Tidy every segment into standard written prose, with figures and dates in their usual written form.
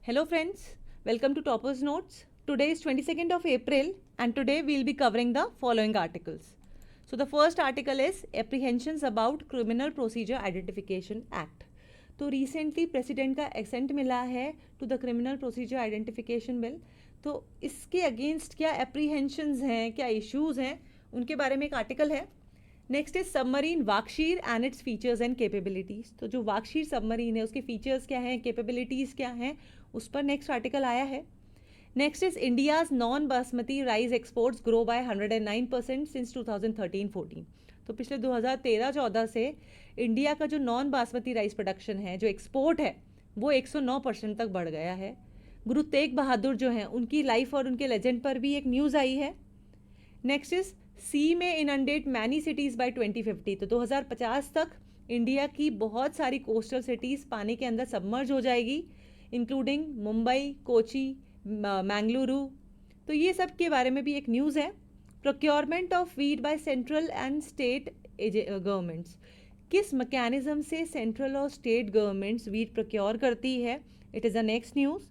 Hello friends, welcome to Topper's Notes. Today is 22nd of April and today we will be covering the following articles. So the first article is Apprehensions about Criminal Procedure Identification Act. तो recently president का assent मिला है to the criminal procedure identification bill. तो इसके against क्या apprehensions हैं, क्या issues हैं, उनके बारे में एक आर्टिकल है. Next is submarine Vagsheer and its features and capabilities. तो जो वाकशीर सबमरीन है उसके फीचर्स क्या हैं, कैपेबिलिटीज़ क्या हैं, उस पर नेक्स्ट आर्टिकल आया है. Next is India's non basmati rice exports grow by 109% since 2013-14. तो पिछले 2013-14 से इंडिया का जो नॉन बासमती राइस प्रोडक्शन है, जो एक्सपोर्ट है, वो 109% तक बढ़ गया है. गुरु तेग बहादुर जो हैं उनकी लाइफ और उनके लेजेंड पर भी एक न्यूज़ आई है. नेक्स्ट इज सी में इनंडेट मैनी सिटीज़ बाय 2050. तो 2050 तक इंडिया की बहुत सारी कोस्टल सिटीज़ पानी के अंदर सबमर्ज हो जाएगी, इंक्लूडिंग मुंबई, कोची, मैंगलुरु. तो ये सब के बारे में भी एक न्यूज़ है. Procurement of wheat by central and state governments. किस मैकेनिज्म से सेंट्रल और स्टेट गवर्नमेंट्स वीट प्रोक्योर करती है, it is the next news.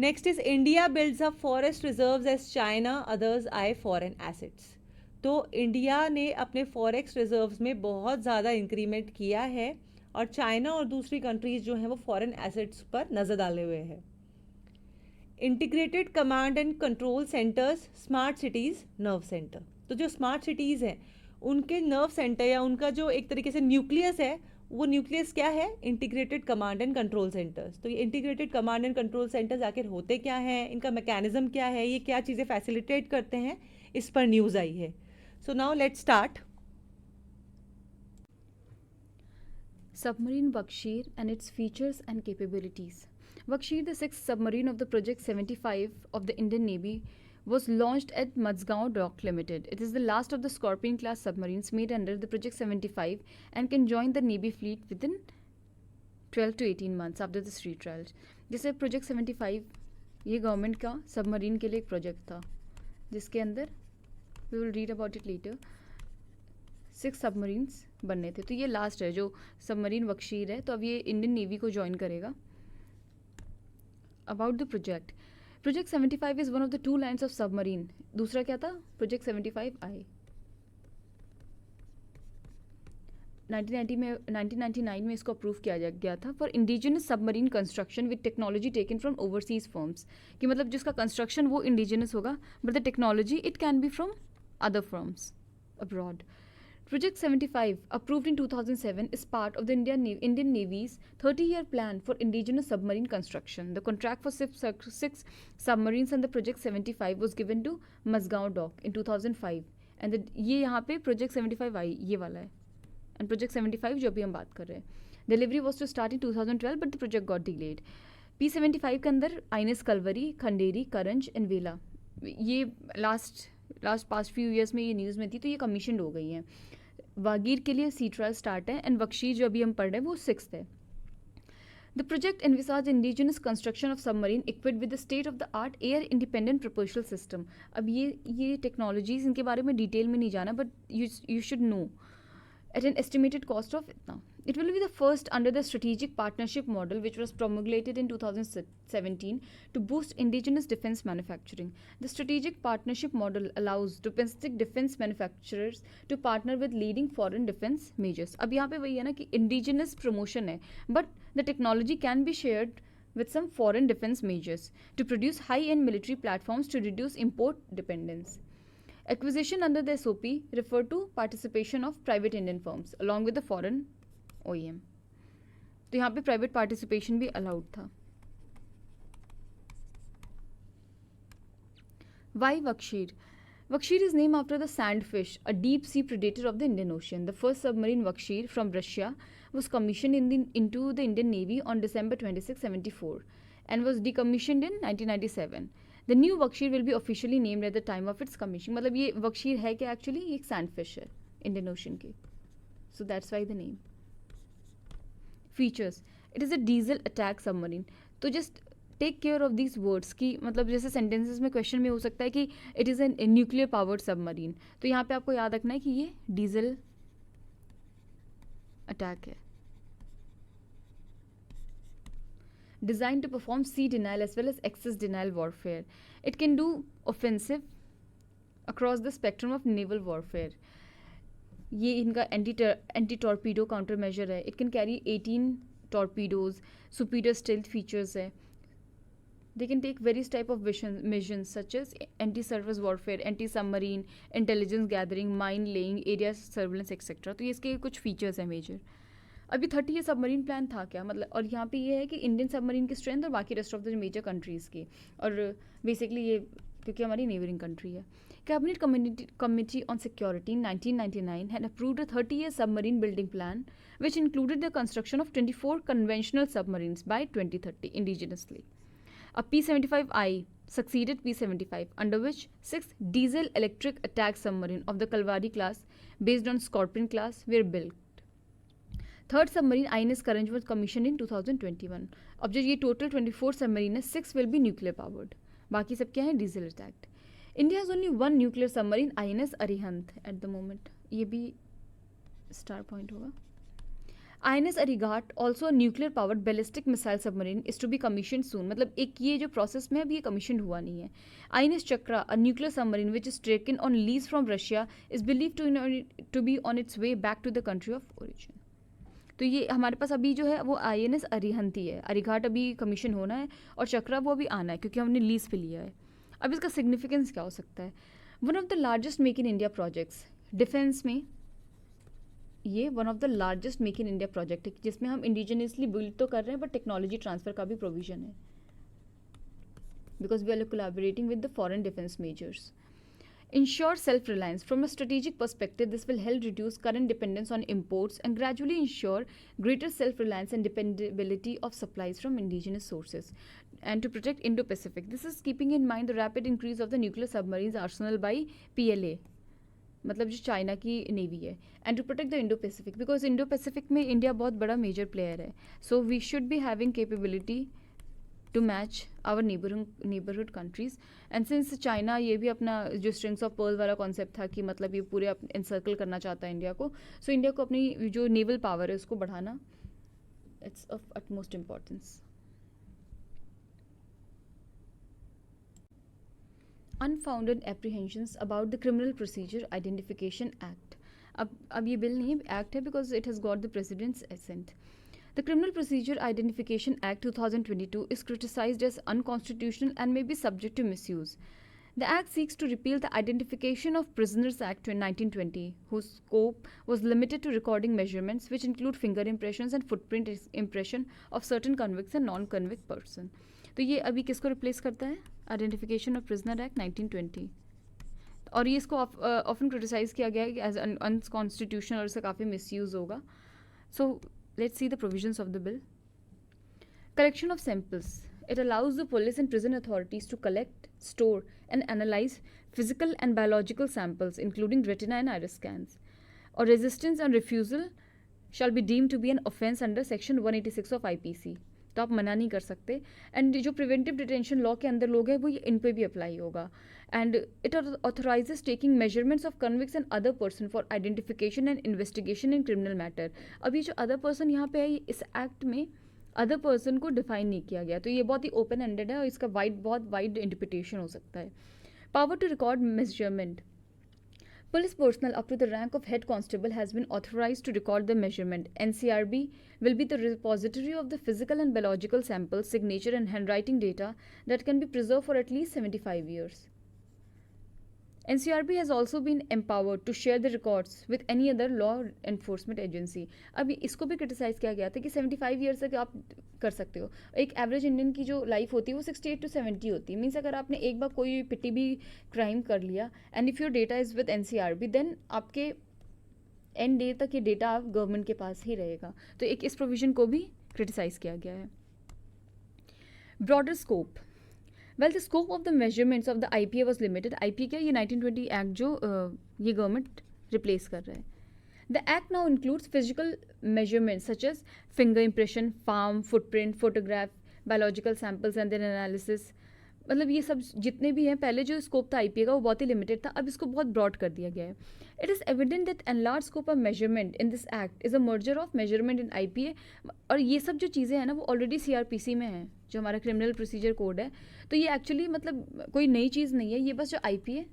Next is India builds up forest reserves as China others eye foreign assets. तो India ने अपने forest reserves में बहुत ज़्यादा इंक्रीमेंट किया है और चाइना और दूसरी कंट्रीज़ जो हैं वो फॉरेन एसेट्स पर नज़र डाले हुए हैं. Integrated command and control centres smart cities nerve centre. तो जो स्मार्ट सिटीज़ हैं उनके नर्व सेंटर या उनका जो एक तरीके से न्यूक्लियस है, वो न्यूक्लियस क्या है, integrated command and control centres. तो ये integrated command and control centres आखिर होते क्या हैं, इनका मैकेनिज्म क्या है, ये क्या चीज़ें फैसिलिटेट करते हैं, इस पर न्यूज़ आई है. So now let's start. Submarine Vakshir and its features and capabilities. Vakshir, the sixth submarine of the Project 75 of the Indian Navy, was launched at Matsgaon Dock Limited. It is the last of the Scorpion class submarines made under the Project 75 and can join the Navy fleet within 12 to 18 months after the sea trials. जैसे Project 75 ये government का submarine के लिए एक project था जिसके अंदर we will read about it later. 6 submarines बनने थे. तो ये लास्ट है जो सबमरीन वक्शीर है. तो अब ये इंडियन नेवी को ज्वाइन करेगा. About the project. Project 75 is one of the 2 lines of submarine. दूसरा क्या था, प्रोजेक्ट 75 आई 1999 में इसको अप्रूव किया गया था for indigenous submarine construction with technology taken from overseas firms. कि मतलब जिसका कंस्ट्रक्शन वो इंडिजिनस होगा but the technology it can be from other firms abroad. Project 75, approved in 2007, is part of the Indian Navy's 30-year plan for indigenous submarine construction. The contract for 6 submarines under Project 75 was given to Matsgaon Dock in 2005. And ये यहाँ पे Project 75 आई, ये वाला है. And Project 75 जो अभी हम बात कर रहे हैं. Delivery was to start in 2012, but the project got delayed. P75 के अंदर INS कलवरी, खंडेरी, करंज एंड वेला, ये लास्ट पास्ट फ्यू ईयर्स में ये न्यूज़ में थी, तो ये कमीशन हो गई हैं. वागीर के लिए सी ट्रायल स्टार्ट है एंड वक्शीर जो अभी हम पढ़ रहे हैं वो 6th है. The project envisaged indigenous construction of submarine equipped with the state of the art air independent proposal system. अब ये टेक्नोलॉजीज इनके बारे में डिटेल में नहीं जाना, but you should know at an estimated cost of इतना. It will be the first under the strategic partnership model which was promulgated in 2017 to boost indigenous defense manufacturing. The strategic partnership model allows domestic defense manufacturers to partner with leading foreign defense majors. अब यहाँ पे वही है ना कि indigenous promotion है, but the technology can be shared with some foreign defense majors to produce high-end military platforms to reduce import dependence. Acquisition under the SOP refer to participation of private Indian firms along with the foreign OEM. तो यहाँ पे private participation भी allowed था. Why Vakshir? Vakshir is named after the sandfish, a deep sea predator of the Indian Ocean. The first submarine Vakshir from Russia was commissioned into the Indian Navy on December 26, 1974 and was decommissioned in 1997. The new Vakshir will be officially named at the time of its commission. मतलब ये Vakshir है कि actually ये एक sandfish है Indian Ocean की. So that's why the name. Features. It is a diesel attack submarine. तो just take care of these words कि मतलब जैसे sentences में question में हो सकता है कि it is a nuclear powered submarine. तो यहाँ पे आपको याद रखना है कि ये diesel attack है. designed to perform sea denial as well as access denial warfare. It can do offensive across the spectrum of naval warfare. ये इनका एंटी टॉर्पीडो काउंटर मेजर है. It can carry 18 torpedoes, superior stealth features है. They can take various type of missions such as anti-surface warfare, anti-submarine, intelligence gathering, mine laying, area surveillance etc. तो ये इसके कुछ features हैं major. अभी 30 ये submarine plan था क्या मतलब, और यहाँ पे ये है कि इंडियन सबमरीन की स्ट्रेंथ और बाकी rest of the major countries की, और बेसिकली ये क्योंकि हमारी नेबरिंग कंट्री है. Cabinet Committee on Security in 1999 had approved a 30-year submarine building plan, which included the construction of 24 conventional submarines by 2030 indigenously. A P-75I succeeded P-75, under which 6 diesel-electric attack submarines of the Kalvari class, based on Scorpion class, were built. Third submarine INS Karanj was commissioned in 2021. अब जो ये total 24 submarine है, 6 will be nuclear powered. बाकी सब क्या है, diesel attacked. India has only one nuclear submarine, INS Arihant, at the moment. ये भी star point होगा. INS Arigat, also a nuclear powered ballistic missile submarine, is to be commissioned soon. मतलब एक ये जो process में अभी ये commissioned हुआ नहीं है. INS Chakra, a nuclear submarine which is taken on lease from Russia, is believed to be on its way back to the country of origin. तो ये हमारे पास अभी जो है वो INS अरिहंत ही है. अरिघाट अभी कमीशन होना है और चक्रा वो अभी आना है क्योंकि हमने लीज पे लिया है. अब इसका सिग्निफिकेंस क्या हो सकता है? One of the largest make in India projects defence में, ये one of the largest make in India project है जिसमें हम इंडिजिनियसली बिल्ड तो कर रहे हैं बट टेक्नोलॉजी ट्रांसफर का भी प्रोविजन है, because we are collaborating with the foreign defence majors. Ensure self-reliance. From a strategic perspective, this will help reduce current dependence on imports and gradually ensure greater self-reliance and dependability of supplies from indigenous sources. And to protect Indo-Pacific. This is keeping in mind the rapid increase of the nuclear submarines arsenal by PLA. मतलब जो China की navy है. And to protect the Indo Pacific, because Indo Pacific में India बहुत बड़ा major player है. So we should be having capability to match our neighborhood countries. And since China ये भी अपना जो strings of pearl वाला concept था कि मतलब ये पूरे encircle करना चाहता है इंडिया को, so इंडिया को अपनी जो naval power है उसको बढ़ाना, it's of utmost importance. Unfounded apprehensions about the Criminal Procedure Identification Act. अब ये bill नहीं है, act है because it has got the president's assent. The Criminal Procedure Identification Act 2022 is criticized as unconstitutional and may be subject to misuse. The Act seeks to repeal the Identification of Prisoners Act in 1920, whose scope was limited to recording measurements which include finger impressions and footprint impression of certain convicts and non-convict person. तो ये अभी किसको replace करता है? Identification of Prisoner Act 1920. और ये इसको often criticise किया गया है एज अनकॉन्स्टिट्यूशनल और इससे काफ़ी मिसयूज़ होगा. So let's see the provisions of the bill. Collection of samples. It allows the police and prison authorities to collect, store, and analyze physical and biological samples, including retina and iris scans. Or resistance and refusal shall be deemed to be an offence under Section 186 of IPC. तो आप मना नहीं कर सकते. And जो preventive detention law के अंदर लोग हैं वो इन पे भी अप्लाई होगा. And it authorises taking measurements of convicts and other person for identification and investigation in criminal matter. अब ये जो अदर पर्सन यहाँ पे है, इस एक्ट में अदर पर्सन को डिफाइन नहीं किया गया, तो ये बहुत ही ओपन एंडेड है और इसका बहुत वाइड इंटरप्रिटेशन हो सकता है. Power to record measurement. Police personnel up to the rank of head constable has been authorized to record the measurement. NCRB will be the repository of the physical and biological samples, signature and handwriting data that can be preserved for at least 75 years. NCRB has also been empowered to share the records with any other law enforcement agency. अभी इसको भी criticise किया गया था कि 75 years तक आप कर सकते हो. एक एवरेज इंडियन की जो लाइफ होती है वो 68 to 70 होती है. मीन्स अगर आपने एक बार कोई पिटी भी क्राइम कर लिया and if your data is with NCRB then आपके एंड डे तक ये डेटा गवर्नमेंट के पास ही रहेगा. तो एक इस प्रोविजन को भी क्रिटिसाइज किया गया है. Broader scope. Well, the scope of the measurements of the IPA was limited. IPA क्या, ये 1920 एक्ट जो ये गवर्नमेंट रिप्लेस कर रहा है. The act now includes physical measurements such as finger impression, palm, footprint, photograph, biological samples and their analysis, मतलब ये सब जितने भी हैं, पहले जो स्कोप था आईपीए का वो बहुत ही लिमिटेड था, अब इसको बहुत ब्रॉड कर दिया गया है. It is evident that enlarge scope of measurement in this act is a merger of measurement in IPA. और ये सब जो चीज़ें हैं ना वो ऑलरेडी सीआरपीसी में हैं, जो हमारा क्रिमिनल प्रोसीजर कोड है. तो ये एक्चुअली मतलब कोई नई चीज़ नहीं है, ये बस जो आईपीए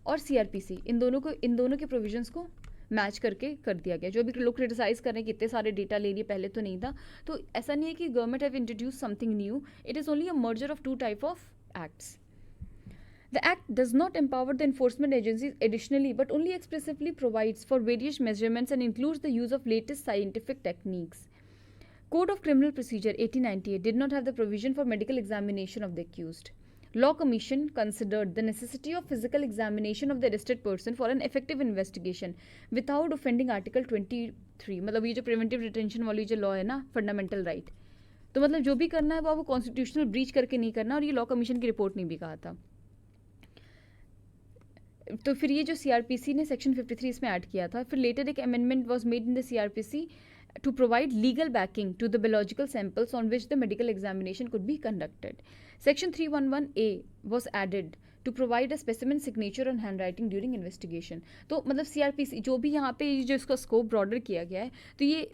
और सीआरपीसी इन दोनों के प्रोविजंस को मैच करके कर दिया गया. जो भी लोग क्रिटिसाइज कर रहे हैं कि इतने सारे डेटा ले लिए, पहले तो नहीं था. तो ऐसा नहीं है कि government have introduce something new, it is only a merger of two type of acts. The act does not empower the enforcement agencies additionally, but only expressly provides for various measurements and includes the use of latest scientific techniques. Code of Criminal Procedure 1898 did not have the provision for medical examination of the accused. Law Commission considered the necessity of physical examination of the arrested person for an effective investigation without offending Article 23. मतलब ये जो preventive detention वाली जो law है ना, fundamental right. तो मतलब जो भी करना है वो कॉन्स्टिट्यूशनल ब्रीच करके नहीं करना, और ये लॉ कमीशन की रिपोर्ट नहीं भी कहा था. तो फिर ये जो सीआरपीसी ने सेक्शन 53 इसमें ऐड किया था, फिर लेटर एक amendment was made in the CrPC to provide legal backing to the biological samples on which the medical examination could be conducted. Section 311A was added to provide a specimen signature and handwriting during investigation. तो मतलब CrPC जो भी यहाँ पे जो इसका scope broader किया गया है, तो ये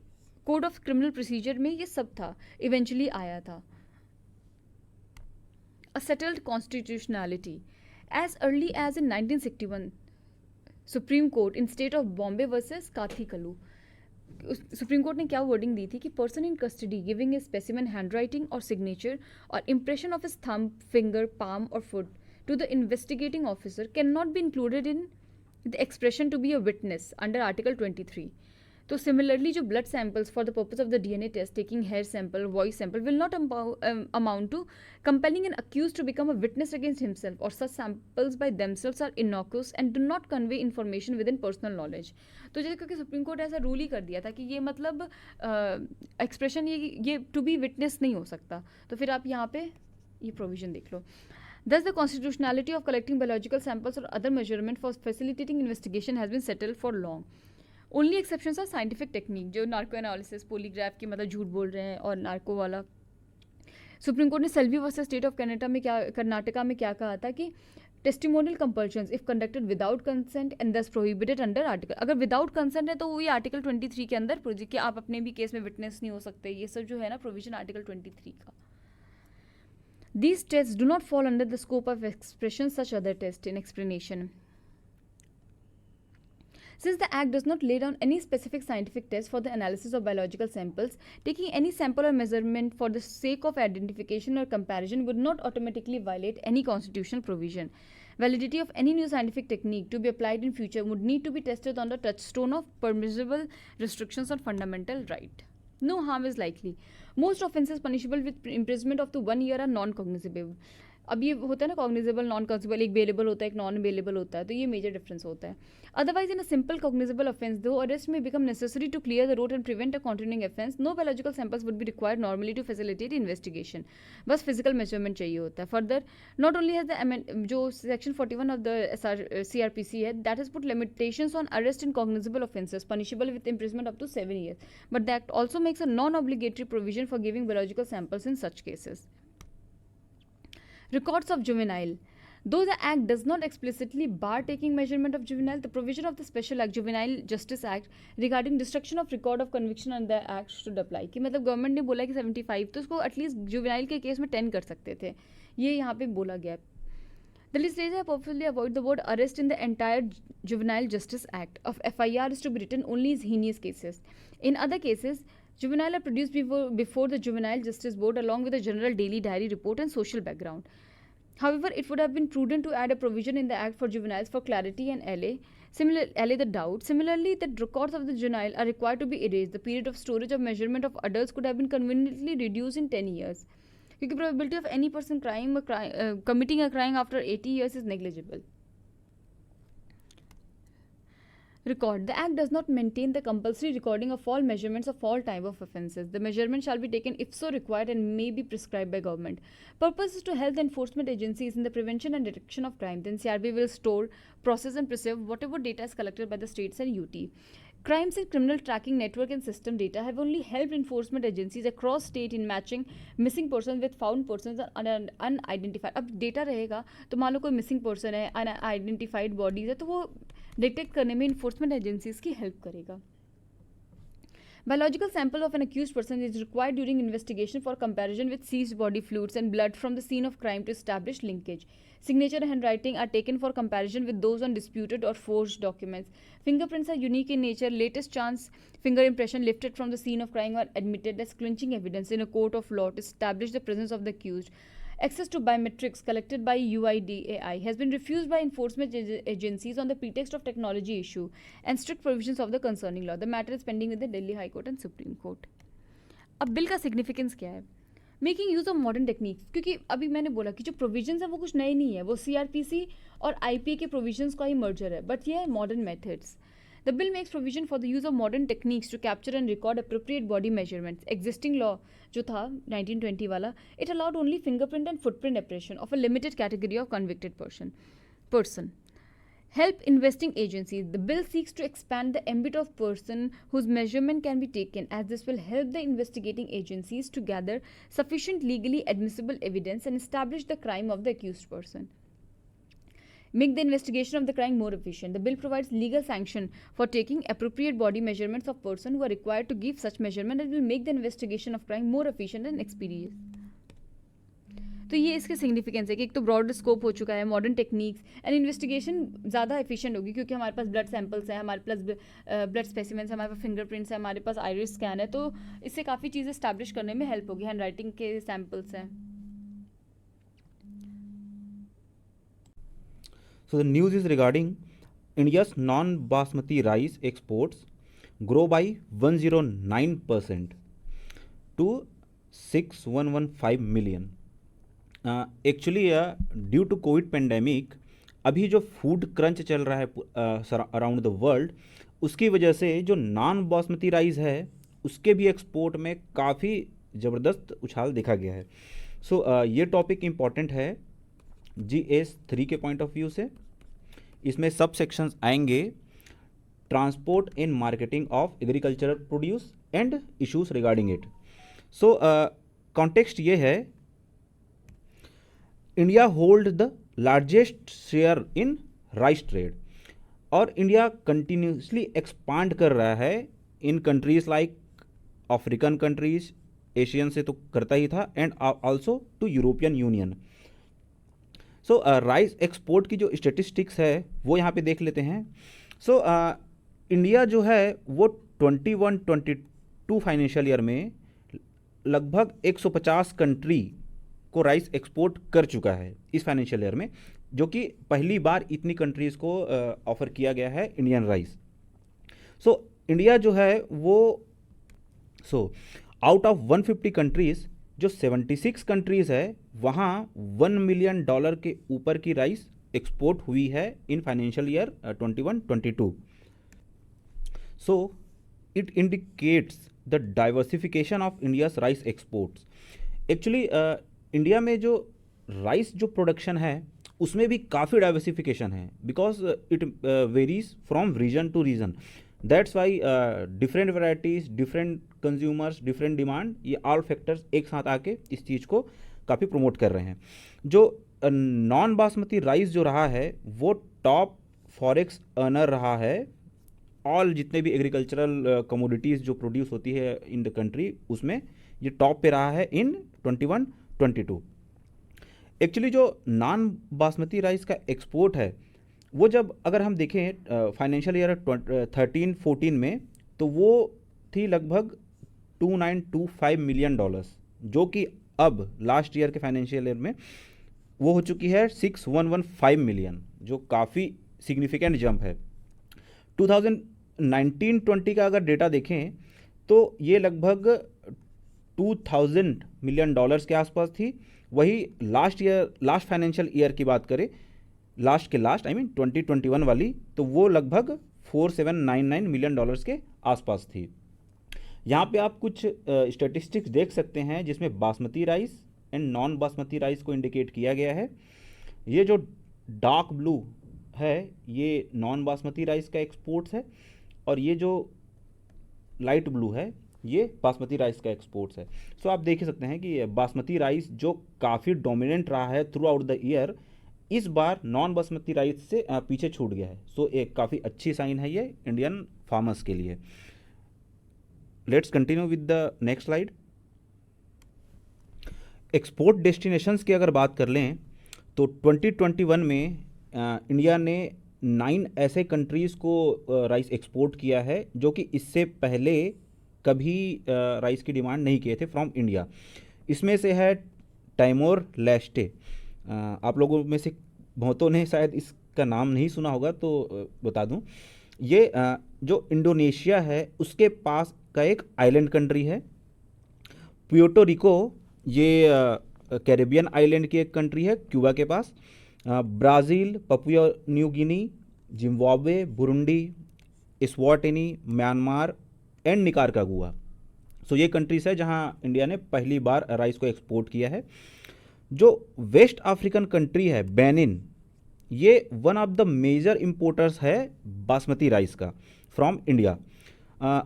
कोड ऑफ क्रिमिनल प्रोसीजर में ये सब था, इवेंचुअली आया था. A settled constitutionality. As early as in 1961, Supreme Court in state of Bombay versus Kathi Kalu, supreme court ने क्या वर्डिंग दी थी कि person in custody giving a specimen handwriting और सिग्नेचर और impression of his thumb, finger, palm और foot to the investigating officer can not be included in the expression to be a witness under article 23. तो similarly जो blood samples for the purpose of the DNA test, taking hair sample, voice sample will not amount to compelling an accused to become a witness against himself, or such samples by themselves are innocuous and do not convey information within personal knowledge. तो जैसे क्योंकि supreme court ऐसा rule ही कर दिया था कि ये मतलब एक्सप्रेशन ये टू बी विटनेस नहीं हो सकता, तो फिर आप यहाँ पे ये प्रोविजन देख लो. Thus, the constitutionality of collecting biological samples or other measurement for facilitating investigation has been settled for long. Only exceptions are scientific technique, जो नार्को एनालिसिस, पोलीग्राफ की मतलब झूठ बोल रहे हैं, और नार्को वाला. सुप्रीम कोर्ट ने Selvi versus state of Karnataka में क्या कहा था कि testimonial compulsions if conducted without consent and thus prohibited under article. अगर विदाउट कंसेंट है तो वो ये आर्टिकल 23 के अंदर कि आप अपने भी केस में विटनेस नहीं हो सकते, ये सब जो है ना प्रोविजन आर्टिकल 23 का. These tests do not fall under the scope of expression such other tests in explanation. Since the Act does not lay down any specific scientific test for the analysis of biological samples, taking any sample or measurement for the sake of identification or comparison would not automatically violate any constitutional provision. Validity of any new scientific technique to be applied in future would need to be tested on the touchstone of permissible restrictions on fundamental right. No harm is likely. Most offences punishable with imprisonment of to 1 year are non-cognizable. अब ये होता है ना cognizable, non cognizable, एक bailable होता है, एक non bailable होता है, तो ये मेजर डिफरेंस होता है. Otherwise in a simple cognizable offence to arrest may become necessary to clear the road and prevent a continuing offence, no biological samples would be required normally to facilitate investigation. बस physical measurement चाहिए होता है. Further not only has the जो section 41 of the CRPC है, that has put limitations on arrest in cognizable offences punishable with imprisonment up to 7 years, but the act also makes a non obligatory provision for giving biological samples in such cases. Records of juvenile. Though the Act does not explicitly bar taking measurement of juvenile, the provision of the Special Act, Juvenile Justice Act, regarding destruction of record of conviction under the Act should apply. कि मतलब government ने बोला कि 75, तो उसको at least juvenile के case में 10 कर सकते थे, ये यहाँ पे बोला गया. The legislature purposely avoid the word arrest in the entire Juvenile Justice Act. Of FIR is to be written only in heinous cases. In other cases, juvenile are produced before the Juvenile Justice Board along with a general daily diary report and social background. However, it would have been prudent to add a provision in the Act for juveniles for clarity and allay the doubt. Similarly, that records of the juvenile are required to be erased. The period of storage of measurement of adults could have been conveniently reduced in 10 years. Because the probability of any person committing a crime after 80 years is negligible. Record. The Act does not maintain the compulsory recording of all measurements of all type of offences. The measurement shall be taken if so required and may be prescribed by government. Purpose is to help the enforcement agencies in the prevention and detection of crime. Then CRB will store, process and preserve whatever data is collected by the states and UT. Crimes and criminal tracking network and system data have only helped enforcement agencies across state in matching missing persons with found persons and unidentified. अब data रहेगा तो मान लो कोई missing person है, unidentified bodies है, तो वो detect करने में enforcement agencies की हेल्प करेगा. Biological sample of an accused person is required during investigation for comparison with seized body fluids and blood from the scene of crime to establish linkage. Signature and handwriting are taken for comparison with those on disputed or forged documents. Fingerprints are unique in nature. Latest chance finger impression lifted from the scene of crime are admitted as clinching evidence in a court of law to establish the presence of the accused. Access to biometrics collected by UIDAI has been refused by enforcement agencies on the pretext of technology issue and strict provisions of the concerning law. The matter is pending with the Delhi High Court and Supreme Court. अब bill का significance क्या है? Making use of modern techniques, क्योंकि अभी मैंने बोला कि जो प्रोविजंस है वो कुछ नए नहीं है, वो CRPC और IPA के प्रोविजंस का ही मर्जर है, बट ये है modern methods. The bill makes provision for the use of modern techniques to capture and record appropriate body measurements. Existing law जो था 1920 वाला, it allowed only fingerprint and footprint impression of a limited category of convicted person. Help investing agencies. The bill seeks to expand the ambit of person whose measurement can be taken, as this will help the investigating agencies to gather sufficient legally admissible evidence and establish the crime of the accused person. Make the investigation of the crime more efficient. The bill provides legal sanction for taking appropriate body measurements of persons who are required to give such measurement and will make the investigation of crime more efficient and expeditious. तो ये इसके significance है कि एक तो broad scope हो चुका है, मॉडर्न टेक्निक्स एंड इन्वेस्टिगेशन ज़्यादा एफिशिएंट होगी क्योंकि हमारे पास ब्लड सैंपल्स हैं, हमारे पास ब्लड स्पेसिमेंट्स हैं, हमारे पास फिंगरप्रिंट्स हैं, हमारे पास आइरिस स्कैन है, तो इससे काफ़ी चीज़ें इस्टेब्लिश करने में हेल्प होगी. हैंड राइटिंग के सैंपल्स हैं. So the news is regarding India's non-basmati rice exports grow by 109% to 6115 million. Actually, due to COVID pandemic, अभी जो फूड क्रंच चल रहा है अराउंड द वर्ल्ड, उसकी वजह से जो नॉन बासमती राइस है उसके भी एक्सपोर्ट में काफ़ी ज़बरदस्त उछाल देखा गया है. सो ये टॉपिक इम्पॉर्टेंट है GS3 के पॉइंट ऑफ व्यू से. इसमें सब सेक्शंस आएंगे transport and marketing of agricultural produce and issues regarding it. So context ये है, India hold the largest share in rice trade और इंडिया कंटिन्यूसली एक्सपांड कर रहा है in countries like African countries, Asian से तो करता ही था, and also to European Union. So rice export की जो स्टेटिस्टिक्स है वो यहाँ पे देख लेते हैं. सो इंडिया जो है वो 21-22 फाइनेंशियल ईयर में लगभग 150 कंट्री को राइस एक्सपोर्ट कर चुका है इस फाइनेंशियल ईयर में, जो कि पहली बार इतनी कंट्रीज़ को ऑफ़र किया गया है इंडियन राइस. सो इंडिया जो है वो आउट ऑफ 150 कंट्रीज़ जो 76 कंट्रीज़ है वहाँ $1 मिलियन के ऊपर की राइस एक्सपोर्ट हुई है in financial year 21-22. So it indicates the diversification of India's rice exports. Actually India में जो राइस जो प्रोडक्शन है उसमें भी काफ़ी डाइवर्सिफिकेशन है, because it varies from region to region. That's why different varieties, different consumers, different demand, ये all factors एक साथ आके इस चीज़ को काफ़ी प्रमोट कर रहे हैं. जो नॉन बासमती राइस जो रहा है वो टॉप फॉरेक्स अर्नर रहा है. ऑल जितने भी एग्रीकल्चरल कमोडिटीज़ जो प्रोड्यूस होती है इन द कंट्री उसमें ये टॉप पे रहा है इन 21-22. एक्चुअली जो नॉन बासमती राइस का एक्सपोर्ट है वो जब अगर हम देखें फाइनेंशियल ईयर 13-14 में तो वो थी लगभग $2925 मिलियन, जो कि अब लास्ट ईयर के फाइनेंशियल ईयर में वो हो चुकी है 6115 मिलियन, जो काफ़ी सिग्निफिकेंट जंप है. 2019-20 का अगर डेटा देखें तो ये लगभग $2000 मिलियन के आसपास थी. वही लास्ट फाइनेंशियल ईयर की बात करें, लास्ट 2021 वाली, तो वो लगभग $4799 मिलियन के आसपास थी. यहाँ पे आप कुछ स्टैटिस्टिक्स देख सकते हैं जिसमें basmati rice and non basmati rice को इंडिकेट किया गया है. ये जो डार्क ब्लू है ये नॉन बासमती राइस का एक्सपोर्ट्स है और ये जो लाइट ब्लू है ये बासमती राइस का एक्सपोर्ट्स है। सो आप देख ही सकते हैं कि बासमती राइस जो काफ़ी डोमिनेंट रहा है थ्रू आउट द ईयर, इस बार नॉन बासमती राइस से पीछे छूट गया है। सो एक काफ़ी अच्छी साइन है ये इंडियन फार्मर्स के लिए। Let's continue with the next slide. Export destinations की अगर बात कर लें तो 2021 में इंडिया ने 9 ऐसे कंट्रीज़ को राइस एक्सपोर्ट किया है जो कि इससे पहले कभी राइस की डिमांड नहीं किए थे फ्रॉम इंडिया। इसमें से है टाइमोर लेस्टे। आप लोगों में से बहुतों ने शायद इसका नाम नहीं सुना होगा तो बता दूं, ये जो इंडोनेशिया है उसके पास का एक आइलैंड कंट्री है। प्यूर्टो रिको ये कैरेबियन आइलैंड की एक कंट्री है क्यूबा के पास। Brazil, Papua New Guinea, Zimbabwe, Burundi, Eswatini, Myanmar and Nicaragua. So ये कंट्रीज है जहां इंडिया ने पहली बार राइस को एक्सपोर्ट किया है। जो वेस्ट अफ्रीकन कंट्री है बेनिन, ये one of the major importers है बासमती राइस का फ्रॉम इंडिया।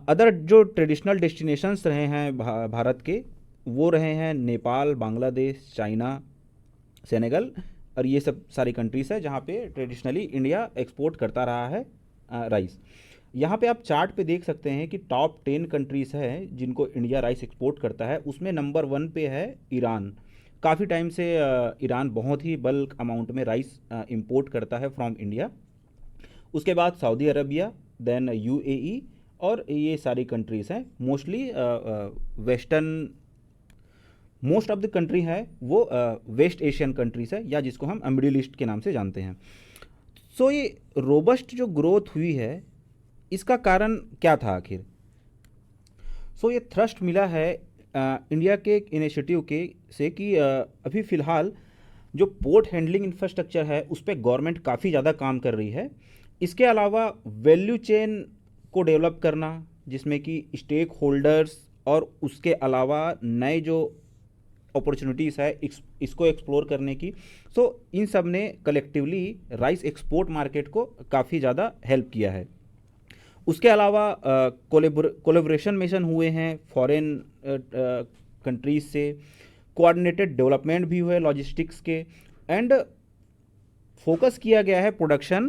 अदर जो ट्रेडिशनल डेस्टिनेशंस रहे हैं भारत के, वो रहे हैं नेपाल, बांग्लादेश, चाइना, सेनेगल, और ये सब सारी कंट्रीज़ है जहाँ पे ट्रेडिशनली इंडिया एक्सपोर्ट करता रहा है राइस। यहाँ पे आप चार्ट पे देख सकते हैं कि टॉप 10 कंट्रीज़ हैं जिनको इंडिया राइस एक्सपोर्ट करता है। उसमें नंबर 1 पे है ईरान। काफ़ी टाइम से ईरान बहुत ही बल्क अमाउंट में राइस इंपोर्ट करता है फ्रॉम इंडिया। उसके बाद सऊदी अरबिया, देन UAE, और ये सारी कंट्रीज़ हैं। Mostly western most of the country है वो वेस्ट एशियन कंट्रीज़ है, या जिसको हम मिडिल ईस्ट के नाम से जानते हैं। सो ये रोबस्ट जो ग्रोथ हुई है इसका कारण क्या था आखिर? सो ये थ्रस्ट मिला है इंडिया के एक इनिशिएटिव के से कि अभी फ़िलहाल जो पोर्ट हैंडलिंग इंफ्रास्ट्रक्चर है उस पर गवर्नमेंट काफ़ी ज़्यादा काम कर रही है। इसके अलावा वैल्यू चेन को डेवलप करना, जिसमें कि स्टेक होल्डर्स और उसके अलावा नए जो अपॉर्चुनिटीज़ है इसको एक्सप्लोर करने की। सो इन सब ने कलेक्टिवली राइस एक्सपोर्ट मार्केट को काफ़ी ज़्यादा हेल्प किया है। उसके अलावा कोलेबोरेशन मिशन हुए हैं फॉरेन कंट्रीज से, कोऑर्डिनेटेड डेवलपमेंट भी हुए लॉजिस्टिक्स के, एंड फोकस किया गया है प्रोडक्शन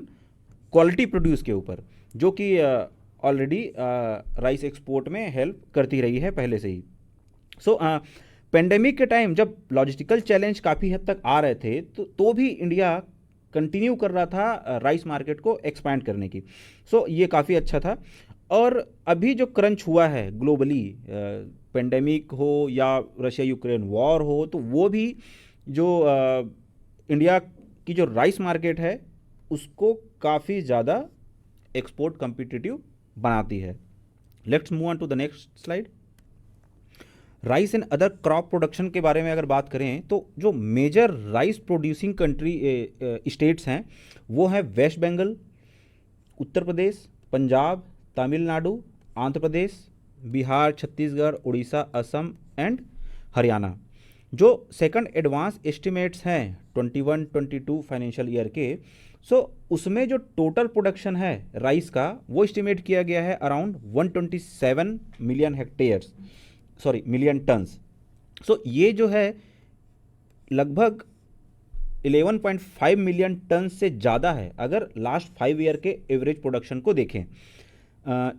क्वालिटी प्रोड्यूस के ऊपर, जो कि ऑलरेडी राइस एक्सपोर्ट में हेल्प करती रही है पहले से ही। सो पेंडेमिक के टाइम जब लॉजिस्टिकल चैलेंज काफ़ी हद तक आ रहे थे तो भी इंडिया कंटिन्यू कर रहा था राइस मार्केट को एक्सपैंड करने की। सो ये काफ़ी अच्छा था। और अभी जो क्रंच हुआ है ग्लोबली, पेंडेमिक हो या रशिया यूक्रेन वॉर हो, तो वो भी जो इंडिया की जो राइस मार्केट है उसको काफ़ी ज़्यादा एक्सपोर्ट कम्पिटिटिव बनाती है। Let's move on to the next slide. Rice and other crop production के बारे में अगर बात करें तो जो major rice producing country states हैं वो हैं वेस्ट बंगाल, उत्तर प्रदेश, पंजाब, तमिलनाडु, आंध्र प्रदेश, बिहार, छत्तीसगढ़, उड़ीसा, असम एंड हरियाणा। जो सेकंड एडवांस एस्टिमेट्स हैं 21-22 फाइनेंशियल ईयर के, सो उसमें जो टोटल प्रोडक्शन है राइस का वो एस्टिमेट किया गया है अराउंड 127 मिलियन टन्स। सो ये जो है लगभग 11.5 मिलियन टन से ज़्यादा है अगर लास्ट 5 ईयर के एवरेज प्रोडक्शन को देखें।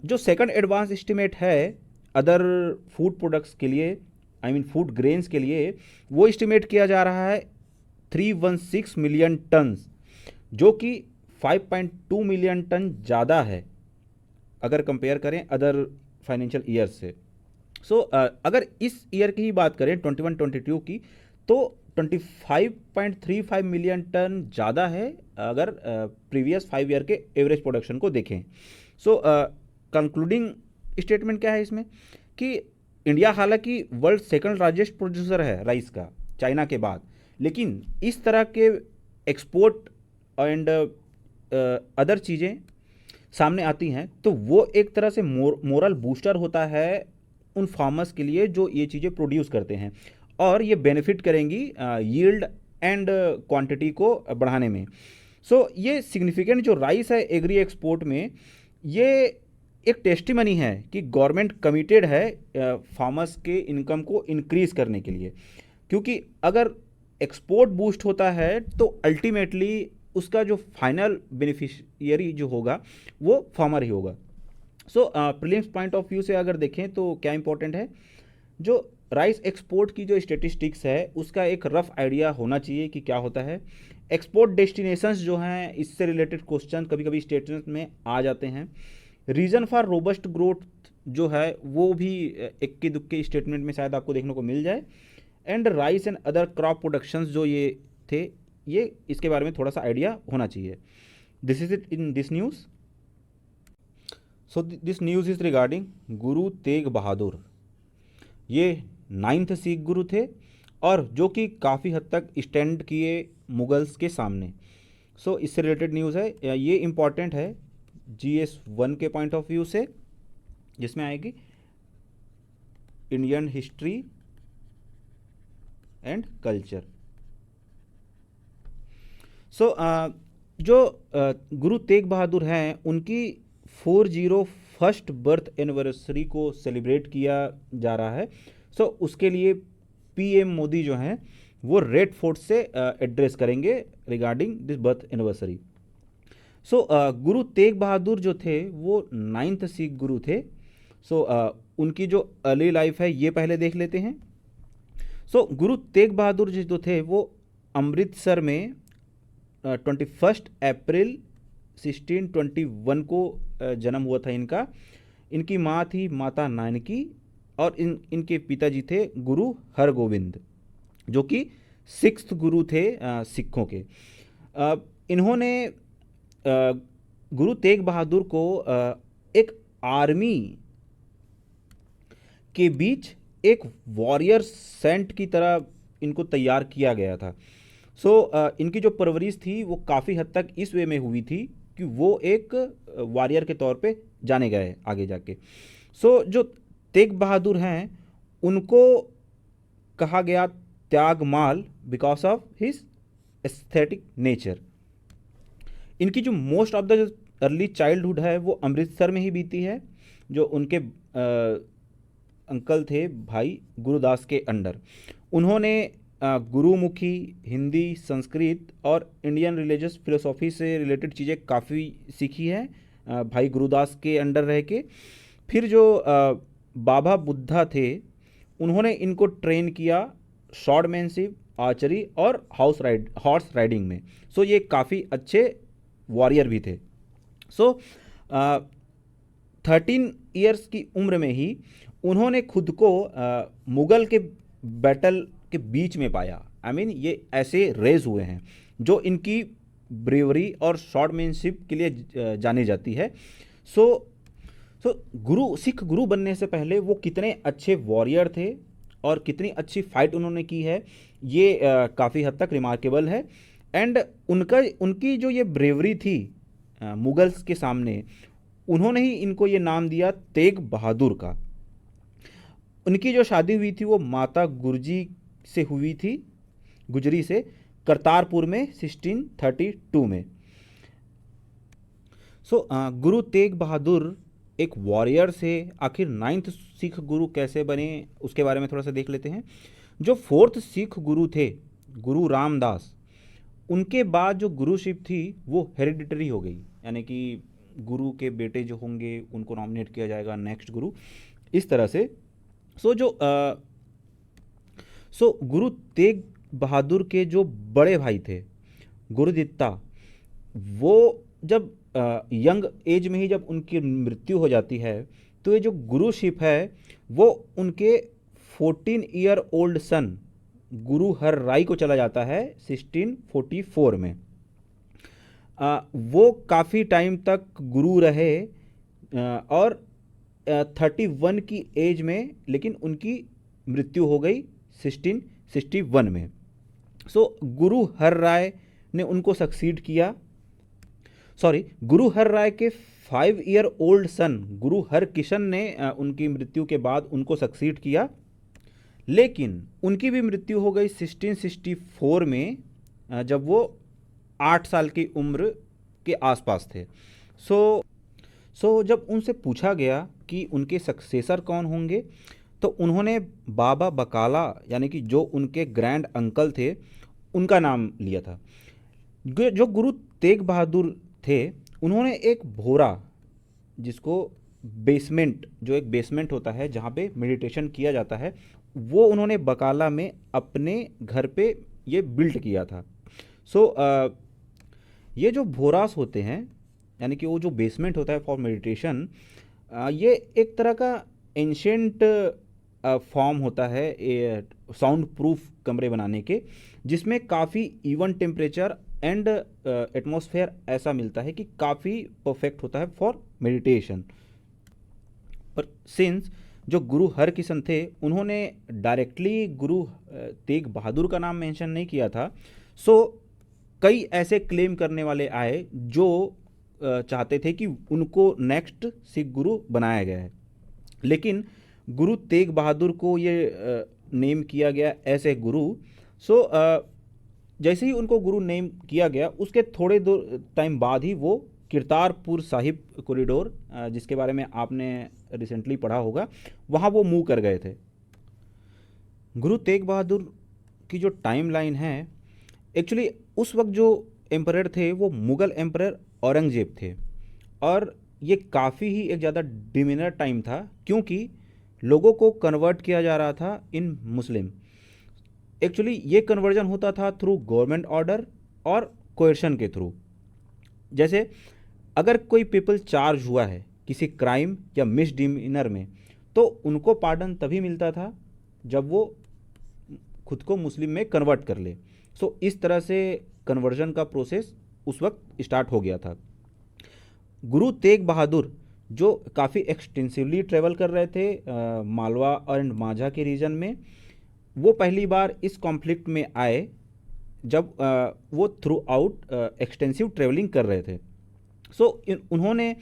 जो सेकंड एडवांस एस्टिमेट है अदर फूड प्रोडक्ट्स के लिए, आई मीन फूड ग्रेन्स के लिए, वो एस्टिमेट किया जा रहा है 316 मिलियन टन्स, जो कि 5.2 मिलियन टन ज़्यादा है अगर कंपेयर करें अदर फाइनेंशियल ईयर से। सो अगर इस ईयर की ही बात करें 21-22 की, तो 25.35 मिलियन टन ज़्यादा है अगर प्रीवियस 5 ईयर के एवरेज प्रोडक्शन को देखें। सो कंक्लूडिंग स्टेटमेंट क्या है इसमें कि इंडिया हालांकि वर्ल्ड सेकंड लार्जेस्ट प्रोड्यूसर है राइस का चाइना के बाद, लेकिन इस तरह के एक्सपोर्ट एंड अदर चीज़ें सामने आती हैं तो वो एक तरह से मोरल बूस्टर होता है उन फार्मर्स के लिए जो ये चीज़ें प्रोड्यूस करते हैं, और ये बेनिफिट करेंगी यील्ड एंड क्वांटिटी को बढ़ाने में। सो ये सिग्निफिकेंट जो राइस है एग्री एक्सपोर्ट में, ये एक टेस्टिमनी है कि गवर्नमेंट कमिटेड है फार्मर्स के इनकम को इंक्रीज करने के लिए, क्योंकि अगर एक्सपोर्ट बूस्ट होता है तो अल्टीमेटली उसका जो फाइनल बेनिफिशियरी जो होगा वो फार्मर ही होगा। सो प्रीलिम्स पॉइंट ऑफ व्यू से अगर देखें तो क्या इंपॉर्टेंट है, जो राइस एक्सपोर्ट की जो स्टेटिस्टिक्स है उसका एक रफ आइडिया होना चाहिए कि क्या होता है। एक्सपोर्ट डेस्टिनेशंस जो हैं, इससे रिलेटेड क्वेश्चन कभी कभी स्टेटमेंट में आ जाते हैं। रीज़न फॉर रोबस्ट ग्रोथ जो है वो भी इक्के दुक्के स्टेटमेंट में शायद आपको देखने को मिल जाए। And rice and other crop productions जो ये थे, ये इसके बारे में थोड़ा सा आइडिया होना चाहिए। This is it in this news. So this news is regarding Guru Tegh बहादुर। ये 9th सिख गुरु थे और जो कि काफ़ी हद तक स्टैंड किए मुगल्स के सामने। सो इससे रिलेटेड न्यूज़ है, ये इम्पॉर्टेंट है GS1 के पॉइंट ऑफ व्यू से, जिसमें आएगी इंडियन हिस्ट्री एंड कल्चर। सो जो गुरु तेग बहादुर हैं उनकी 401st बर्थ एनिवर्सरी को सेलिब्रेट किया जा रहा है। सो उसके लिए PM मोदी जो हैं वो रेड फोर्ट से एड्रेस करेंगे रिगार्डिंग दिस बर्थ एनिवर्सरी। सो गुरु तेग बहादुर जो थे वो 9th सिख गुरु थे। सो उनकी जो अर्ली लाइफ है ये पहले देख लेते हैं। सो गुरु तेग बहादुर जी जो थे वो अमृतसर में 21 अप्रैल 1621 को जन्म हुआ था इनका। इनकी माँ थी माता नानकी और इनके पिताजी थे गुरु हरगोविंद, जो कि 6th गुरु थे सिखों के। इन्होंने गुरु तेग बहादुर को एक आर्मी के बीच एक वॉरियर सेंट की तरह इनको तैयार किया गया था। सो इनकी जो परवरिश थी वो काफ़ी हद तक इस वे में हुई थी कि वो एक वॉरियर के तौर पे जाने गए आगे जाके। सो जो तेग बहादुर हैं उनको कहा गया Tyagmal because of his aesthetic nature. इनकी जो most of the early childhood है वो अमृतसर में ही बीती है, जो उनके अंकल थे भाई गुरुदास के अंडर। उन्होंने गुरुमुखी, हिंदी, संस्कृत और इंडियन रिलीजियस फिलोसॉफी से रिलेटेड चीज़ें काफ़ी सीखी है भाई गुरुदास के अंडर रह के। फिर जो बाबा बुद्धा थे उन्होंने इनको ट्रेन किया शॉर्टमैनशिप, आर्चरी और हॉर्स राइडिंग में। सो ये काफ़ी अच्छे वॉरियर भी थे। सो 13 इयर्स की उम्र में ही उन्होंने खुद को मुग़ल के बैटल के बीच में पाया। आई मीन ये ऐसे रेज हुए हैं जो इनकी ब्रेवरी और शॉर्टमैनशिप के लिए जानी जाती है। सो सिख गुरु बनने से पहले वो कितने अच्छे वॉरियर थे और कितनी अच्छी फाइट उन्होंने की है, ये काफ़ी हद तक रिमार्केबल है। एंड उनकी जो ये ब्रेवरी थी मुगल्स के सामने, उन्होंने ही इनको ये नाम दिया तेग बहादुर का। उनकी जो शादी हुई थी वो माता गुरजी से हुई थी, गुजरी से, करतारपुर में 1632 में। सो गुरु तेग बहादुर एक वॉरियर से आखिर 9th सिख गुरु कैसे बने उसके बारे में थोड़ा सा देख लेते हैं। जो 4th सिख गुरु थे गुरु रामदास, उनके बाद जो गुरुशिप थी वो हेरिडिटरी हो गई, यानी कि गुरु के बेटे जो होंगे उनको नॉमिनेट किया जाएगा नेक्स्ट गुरु, इस तरह से। सो गुरु तेग बहादुर के जो बड़े भाई थे गुरुदित्ता, वो जब यंग एज में ही जब उनकी मृत्यु हो जाती है तो ये जो गुरुशिप है वो उनके 14 ईयर ओल्ड सन गुरु हर राय को चला जाता है 1644 में। वो काफ़ी टाइम तक गुरु रहे और 31 की एज में, लेकिन उनकी मृत्यु हो गई 1661 में। सो गुरु हर राय ने उनको सक्सीड किया। गुरु हर राय के 5 ईयर ओल्ड सन गुरु हर किशन ने उनकी मृत्यु के बाद उनको सक्सीड किया, लेकिन उनकी भी मृत्यु हो गई 1664 में जब वो 8 साल की उम्र के आसपास थे। सो जब उनसे पूछा गया कि उनके सक्सेसर कौन होंगे, तो उन्होंने बाबा बकाला यानी कि जो उनके ग्रैंड अंकल थे उनका नाम लिया था। जो गुरु तेग बहादुर थे उन्होंने एक भोरा, जिसको बेसमेंट, जो एक बेसमेंट होता है जहाँ पे मेडिटेशन किया जाता है, वो उन्होंने बकाला में अपने घर पे ये बिल्ड किया था। सो ये जो भोरास होते हैं यानी कि वो जो बेसमेंट होता है फॉर मेडिटेशन, ये एक तरह का एंशेंट फॉर्म होता है साउंड प्रूफ कमरे बनाने के, जिसमें काफ़ी इवन टेम्परेचर एंड एटमॉस्फेयर ऐसा मिलता है कि काफ़ी परफेक्ट होता है फॉर मेडिटेशन। पर सिंस जो गुरु हरकिशन थे उन्होंने डायरेक्टली गुरु तेग बहादुर का नाम मेंशन नहीं किया था, सो कई ऐसे क्लेम करने वाले आए जो चाहते थे कि उनको नेक्स्ट सिख गुरु बनाया गया है। लेकिन गुरु तेग बहादुर को ये नेम किया गया ऐसे गुरु। सो जैसे ही उनको गुरु नेम किया गया उसके थोड़े दो टाइम बाद ही वो किरतारपुर साहिब कॉरिडोर, जिसके बारे में आपने रिसेंटली पढ़ा होगा, वहाँ वो मूव कर गए थे। गुरु तेग बहादुर की जो टाइम लाइन है, एक्चुअली उस वक्त जो एम्परर थे वो मुग़ल एम्परर औरंगजेब थे, और ये काफ़ी ही एक ज़्यादा डिमिनर टाइम था क्योंकि लोगों को कन्वर्ट किया जा रहा था इन मुस्लिम। एक्चुअली ये कन्वर्जन होता था थ्रू गवर्नमेंट ऑर्डर और कोएर्शन के थ्रू। जैसे अगर कोई पीपल चार्ज हुआ है किसी क्राइम या मिसडिमिनर में, तो उनको पार्डन तभी मिलता था जब वो खुद को मुस्लिम में कन्वर्ट कर ले। सो इस तरह से कन्वर्जन का प्रोसेस उस वक्त स्टार्ट हो गया था। गुरु तेग बहादुर जो काफ़ी एक्सटेंसिवली ट्रेवल कर रहे थे मालवा एंड माझा के रीजन में, वो पहली बार इस कॉन्फ्लिक्ट में आए जब वो थ्रू आउट एक्सटेंसिव ट्रेवलिंग कर रहे थे। सो उन्होंने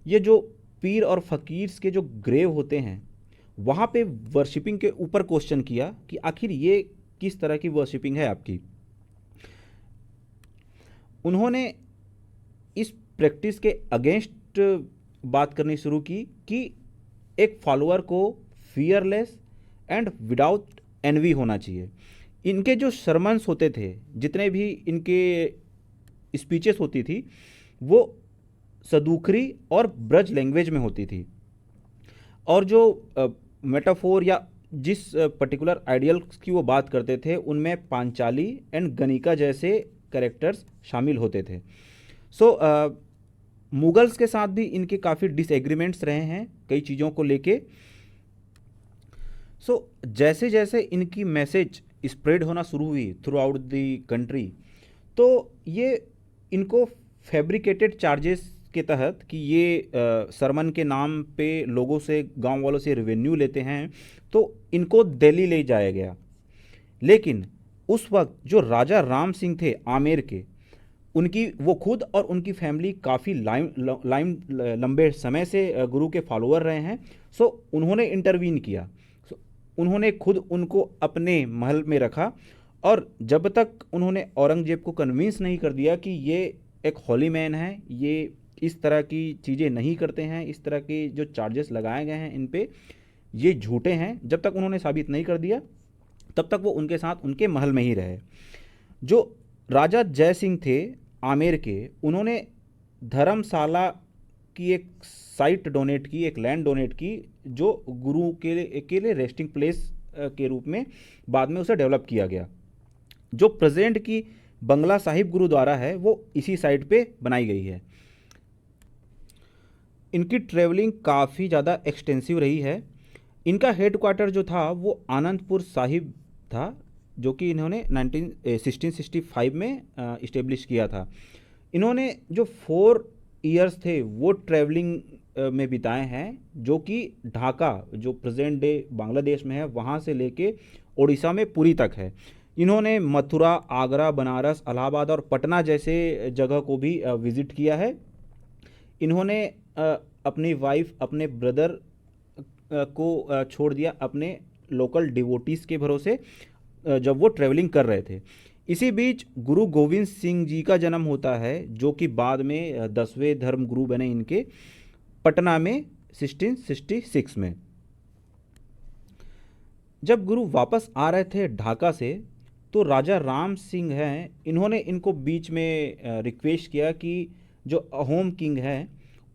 ये जो पीर और फ़कीर्स के जो ग्रेव होते हैं वहाँ पे वर्शिपिंग के ऊपर क्वेश्चन किया कि आखिर ये किस तरह की वर्शिपिंग है आपकी। उन्होंने इस प्रैक्टिस के अगेंस्ट बात करनी शुरू की कि एक फॉलोअर को फियरलेस एंड विदाउट एनवी होना चाहिए। इनके जो सरमन्स होते थे, जितने भी इनके स्पीचेस होती थी, वो सदूखरी और ब्रज लैंग्वेज में होती थी, और जो मेटाफोर या जिस पर्टिकुलर आइडियल्स की वो बात करते थे उनमें पांचाली एंड गणिका जैसे कैरेक्टर्स शामिल होते थे। सो मुगल्स के साथ भी इनके काफ़ी डिसएग्रीमेंट्स रहे हैं कई चीज़ों को लेके। सो जैसे जैसे इनकी मैसेज स्प्रेड होना शुरू हुई थ्रू आउट द कंट्री, तो ये इनको फैब्रिकेटेड चार्जेस के तहत कि ये सरमन के नाम पे लोगों से, गांव वालों से रेवेन्यू लेते हैं, तो इनको दिल्ली ले जाया गया। लेकिन उस वक्त जो राजा राम सिंह थे आमेर के, उनकी वो खुद और उनकी फैमिली काफ़ी लंबे समय से गुरु के फॉलोअर रहे हैं। सो उन्होंने इंटरवीन किया। उन्होंने खुद उनको अपने महल में रखा, और जब तक उन्होंने औरंगजेब को कन्विंस नहीं कर दिया कि ये एक हॉली मैन है, ये इस तरह की चीज़ें नहीं करते हैं, इस तरह के जो चार्जेस लगाए गए हैं इन पे ये झूठे हैं, जब तक उन्होंने साबित नहीं कर दिया तब तक वो उनके साथ उनके महल में ही रहे। जो राजा जय सिंह थे आमेर के, उन्होंने धर्मशाला की एक साइट डोनेट की, एक लैंड डोनेट की, जो गुरु के लिए रेस्टिंग प्लेस के रूप में बाद में उसे डेवलप किया गया। जो प्रेजेंट की बंगला साहिब गुरुद्वारा है वो इसी साइट पे बनाई गई है। इनकी ट्रेवलिंग काफ़ी ज़्यादा एक्सटेंसिव रही है। इनका हेडक्वार्टर जो था वो आनंदपुर साहिब था, जो कि इन्होंने 1665 में इस्टेब्लिश किया था। इन्होंने जो 4 ईयर्स थे वो ट्रैवलिंग में बिताए हैं, जो कि ढाका, जो प्रेजेंट डे बांग्लादेश में है, वहाँ से लेके उड़ीसा में पुरी तक है। इन्होंने मथुरा, आगरा, बनारस, इलाहाबाद और पटना जैसे जगह को भी विज़िट किया है। इन्होंने अपनी वाइफ, अपने ब्रदर को छोड़ दिया अपने लोकल डिवोटीज़ के भरोसे जब वो ट्रैवलिंग कर रहे थे। इसी बीच गुरु गोविंद सिंह जी का जन्म होता है, जो कि बाद में 10वें धर्म गुरु बने इनके। पटना में 1666 में। जब गुरु वापस आ रहे थे ढाका से, तो राजा राम सिंह हैं, इन्होंने इनको बीच में रिक्वेस्ट किया कि जो अहोम किंग हैं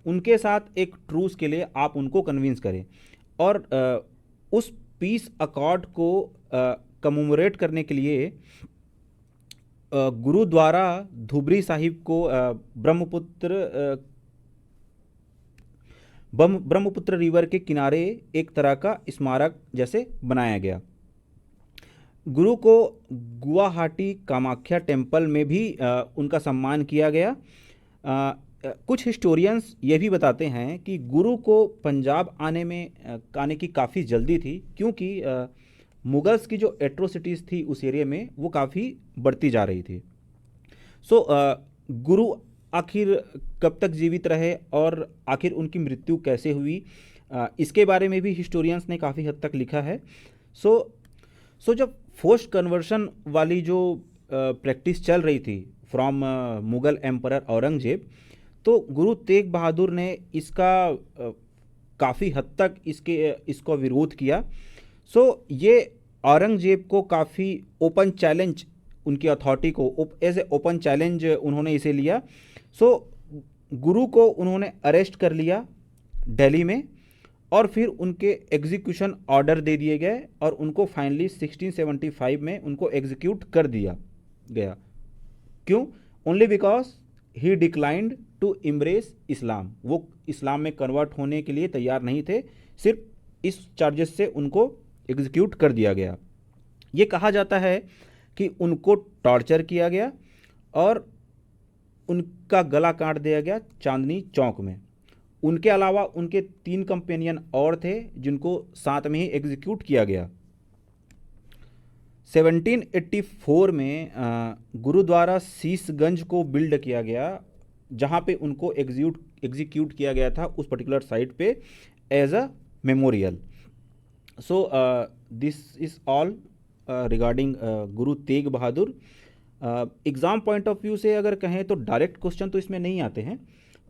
उनके साथ एक ट्रूस के लिए आप उनको कन्विंस करें, और उस पीस अकॉर्ड को कमोमोरेट करने के लिए गुरु द्वारा धुबरी साहिब को ब्रह्मपुत्र रिवर के किनारे एक तरह का स्मारक जैसे बनाया गया। गुरु को गुवाहाटी कामाख्या टेम्पल में भी उनका सम्मान किया गया। कुछ हिस्टोरियंस ये भी बताते हैं कि गुरु को पंजाब आने की काफ़ी जल्दी थी, क्योंकि मुगल्स की जो एट्रोसिटीज़ थी उस एरिया में वो काफ़ी बढ़ती जा रही थी। सो गुरु आखिर कब तक जीवित रहे और आखिर उनकी मृत्यु कैसे हुई, इसके बारे में भी हिस्टोरियंस ने काफ़ी हद तक लिखा है। सो जब फोर्स्ड कन्वर्शन वाली जो प्रैक्टिस चल रही थी फ्रॉम मुग़ल एम्परर औरंगजेब, तो गुरु तेग बहादुर ने इसका काफ़ी हद तक इसको विरोध किया। सो ये औरंगजेब को काफ़ी ओपन चैलेंज, उनकी अथॉरिटी को एज ए ओपन चैलेंज उन्होंने इसे लिया। सो गुरु को उन्होंने अरेस्ट कर लिया दिल्ली में, और फिर उनके एग्जीक्यूशन ऑर्डर दे दिए गए और उनको फाइनली 1675 में उनको एग्जीक्यूट कर दिया गया। क्यों? Only because he declined to embrace Islam. वो इस्लाम में कन्वर्ट होने के लिए तैयार नहीं थे, सिर्फ इस चार्जेस से उनको एग्जीक्यूट कर दिया गया। ये कहा जाता है कि उनको टॉर्चर किया गया और उनका गला काट दिया गया चांदनी चौक में। उनके अलावा उनके 3 कंपेनियन और थे जिनको साथ में ही एग्जीक्यूट किया गया। 1784 में गुरुद्वारा शीशगंज को बिल्ड किया गया, जहाँ पे उनको एग्जीक्यूट किया गया था उस पर्टिकुलर साइट पे as a memorial. So this is all regarding Guru Tegh Bahadur. Exam point of view से अगर कहें तो डायरेक्ट क्वेश्चन तो इसमें नहीं आते हैं,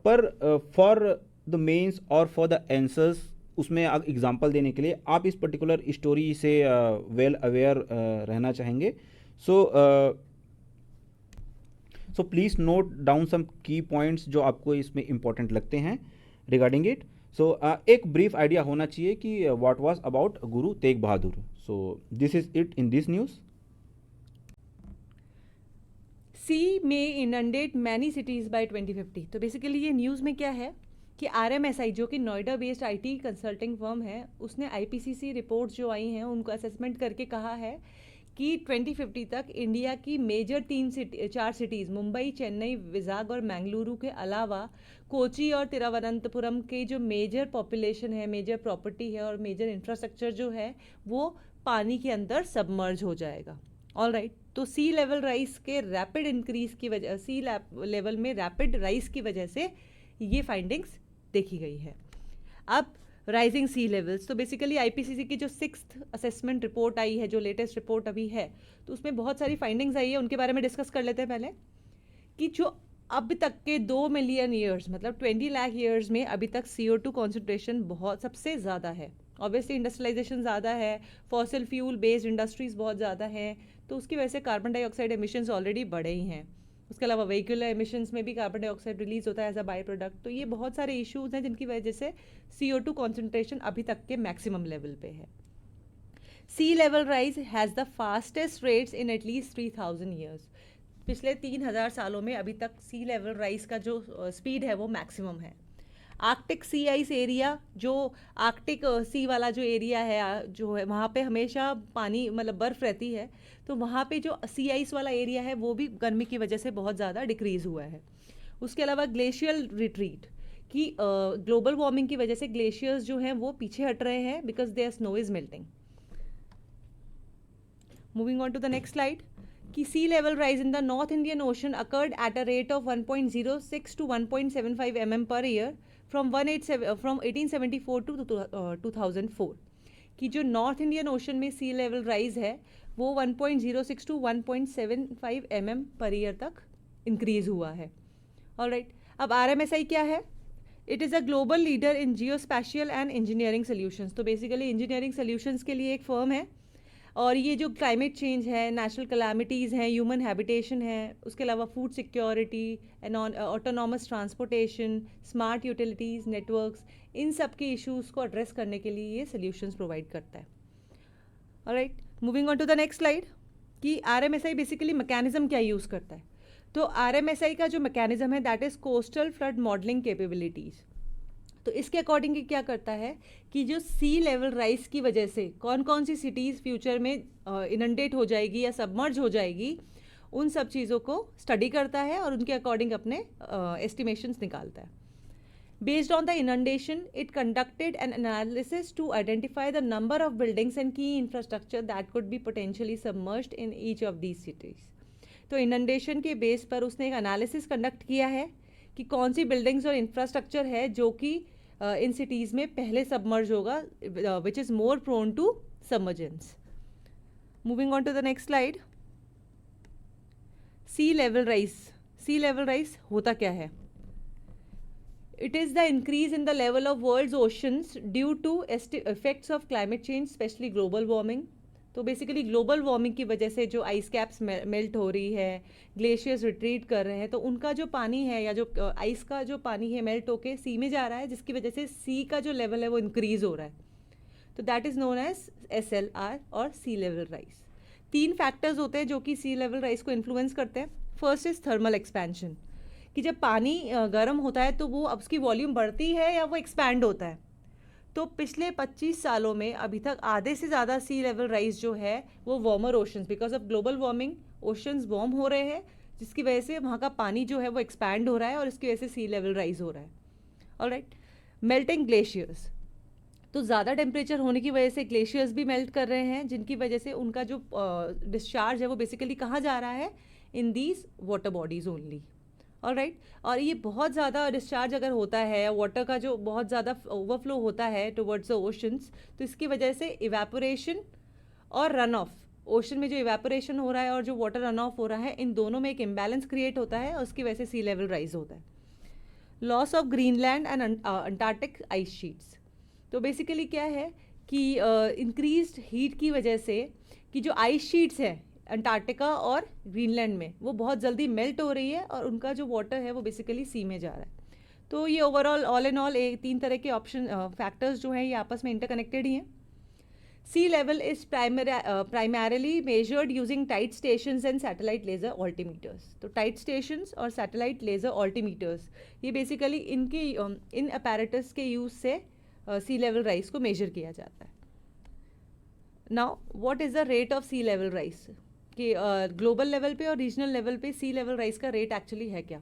पर फॉर द मेंस और फॉर द आंसर्स उसमें एग्जांपल देने के लिए आप इस पर्टिकुलर स्टोरी से वेल अवेयर रहना चाहेंगे। So please note down some key points जो आपको इसमें इम्पोर्टेंट लगते हैं रिगार्डिंग इट। सो एक ब्रीफ आइडिया होना चाहिए कि what was about Guru Tegh Bahadur. So this is it in this news. Sea may inundate many cities by 2050। तो बेसिकली ये न्यूज़ में क्या है कि RMSI जो कि Noida based IT consulting firm है, उसने IPCC रिपोर्ट्स जो आई हैं उनको असेसमेंट करके कहा है कि 2050 तक इंडिया की मेजर 4 सिटीज़ मुंबई, चेन्नई, विजाग और मैंगलुरु के अलावा कोची और तिरुवनंतपुरम के जो मेजर पॉपुलेशन है, मेजर प्रॉपर्टी है और मेजर इंफ्रास्ट्रक्चर जो है वो पानी के अंदर सबमर्ज हो जाएगा। ऑल राइट, तो सी लेवल राइज के रैपिड इंक्रीज की वजह, सी लेवल में रैपिड राइज की वजह से ये फाइंडिंग्स देखी गई है। अब राइजिंग सी लेवल्स, तो बेसिकली आईपीसीसी की जो 6th असेसमेंट रिपोर्ट आई है, जो लेटेस्ट रिपोर्ट अभी है, तो उसमें बहुत सारी फाइंडिंग्स आई है, उनके बारे में डिस्कस कर लेते हैं पहले। कि जो अब तक के 2 मिलियन ईयर्स मतलब 20 लाख ईयर्स में अभी तक CO2 कॉन्सेंट्रेशन बहुत सबसे ज़्यादा है। ऑब्वियसली इंडस्ट्रियलाइजेशन ज़्यादा है, फॉसिल फ्यूल बेस्ड इंडस्ट्रीज़ बहुत ज़्यादा हैं, तो उसकी वजह से कार्बन डाइऑक्साइड एमिशंस ऑलरेडी बढ़े ही हैं। उसके अलावा व्हीकुलर एमिशंस में भी कार्बन डाइऑक्साइड रिलीज होता है एज अ बाई प्रोडक्ट। तो ये बहुत सारे इश्यूज हैं जिनकी वजह से CO2 कॉन्सेंट्रेशन अभी तक के मैक्सिमम लेवल पे है। Sea level rise has the fastest rates in at least 3000 years. पिछले 3000 सालों में अभी तक सी लेवल राइज का जो स्पीड है वो मैक्सिमम है। आर्कटिक सी आइस एरिया, जो आर्कटिक सी वाला जो एरिया है जो है, वहाँ पे हमेशा पानी मतलब बर्फ़ रहती है, तो वहाँ पे जो सी आइस वाला एरिया है वो भी गर्मी की वजह से बहुत ज़्यादा डिक्रीज़ हुआ है। उसके अलावा ग्लेशियल रिट्रीट कि ग्लोबल वार्मिंग की वजह से ग्लेशियर्स जो हैं वो पीछे हट रहे हैं because there snow is melting. Moving on to the next slide कि sea level rise in the north Indian ocean occurred at a rate of 1.06 to 1.75 mm per year from 1874 to 2004। कि जो नॉर्थ इंडियन ओशन में सी level rise है वो 1.06 to 1.75 mm per year तक increase हुआ है। Alright, अब RMSI क्या है? It is a global leader in geospatial and engineering solutions. तो बेसिकली इंजीनियरिंग सॉल्यूशंस के लिए एक फर्म है, और ये जो क्लाइमेट चेंज है, नेचुरल कैलामिटीज़ हैं, ह्यूमन हैबिटेशन है, उसके अलावा food security, autonomous transportation, smart utilities networks, इन सब के इश्यूज़ को एड्रेस करने के लिए ये सोल्यूशंस प्रोवाइड करता है। Alright, moving on to the next slide कि RMSI बेसिकली मैकेनिज्म क्या यूज़ करता है। तो RMSI का जो मैकेनिज्म है that is coastal flood modelling capabilities. तो इसके अकॉर्डिंग क्या करता है कि जो सी लेवल राइज की वजह से कौन कौन सी सिटीज़ फ्यूचर में इनंडेट हो जाएगी या सबमर्ज हो जाएगी, उन सब चीज़ों को स्टडी करता है और उनके अकॉर्डिंग अपने एस्टिमेशंस निकालता है। Based on the inundation, it conducted an analysis to identify the number of buildings and key infrastructure that could be potentially submerged in each of these cities. तो inundation के base पर उसने एक analysis conduct किया है कि कौन सी buildings और इंफ्रास्ट्रक्चर है जो कि इन सिटीज़ में पहले सबमर्ज होगा, which is more prone to submergence. Moving on to the next slide, sea level rise. Sea level rise होता क्या है? It is the increase in the level of world's oceans due to effects of climate change, especially global warming. तो basically global warming की वजह से जो ice caps melt हो रही है, ग्लेशियर्स रिट्रीट कर रहे हैं, तो उनका जो पानी है या जो आइस का जो पानी है मेल्ट होके सी में जा रहा है, जिसकी वजह से सी का जो लेवल है वो इंक्रीज हो रहा है। तो that is known as SLR और सी लेवल राइज। 3 फैक्टर्स होते हैं जो कि सी लेवल राइज को इन्फ्लुएंस करते हैं। फर्स्ट इज थर्मल एक्सपेंशन, कि जब पानी गर्म होता है तो वो अब उसकी वॉल्यूम बढ़ती है या वो एक्सपैंड होता है। तो पिछले 25 सालों में अभी तक आधे से ज़्यादा सी लेवल राइज जो है वो warmer oceans, because of global warming oceans warm हो रहे हैं, जिसकी वजह से वहाँ का पानी जो है वो एक्सपैंड हो रहा है और इसकी वजह से सी लेवल राइज हो रहा है। ऑलराइट, मेल्टिंग ग्लेशियर्स, तो ज़्यादा टेम्परेचर होने की वजह से ग्लेशियर्स भी मेल्ट कर रहे हैं, जिनकी वजह से उनका जो डिस्चार्ज है वो बेसिकली कहाँ जा रहा है? In these water bodies only. Alright, और ये बहुत ज़्यादा डिस्चार्ज अगर होता है, वाटर का जो बहुत ज़्यादा ओवरफ्लो होता है टुवर्ड्स द ओशंस, तो इसकी वजह से इवेपोरेशन और रन ऑफ, ओशन में जो इवेपोरेशन हो रहा है और जो वाटर रन ऑफ हो रहा है, इन दोनों में एक इम्बैलेंस क्रिएट होता है और उसकी वजह से सी लेवल राइज होता है। Loss of Greenland and Antarctic ice sheets, तो बेसिकली क्या है कि इंक्रीज्ड हीट की वजह से कि जो आइस शीट्स है अंटार्कटिका और ग्रीनलैंड में वो बहुत जल्दी मेल्ट हो रही है और उनका जो वाटर है वो बेसिकली सी में जा रहा है। तो ये ओवरऑल ऑल इन ऑल 3 तरह के ऑप्शन फैक्टर्स जो हैं ये आपस में इंटरकनेक्टेड ही हैं। Sea level is primarily measured using tide stations and satellite laser altimeters. तो टाइड स्टेशंस और सैटेलाइट लेज़र ऑल्टीमीटर्स ये बेसिकली इन अपैरेटस के यूज़ से सी लेवल राइज को मेजर किया जाता है। Now what is the rate of sea level rise, कि ग्लोबल लेवल पे और रीजनल लेवल पे सी लेवल राइज का रेट एक्चुअली है क्या?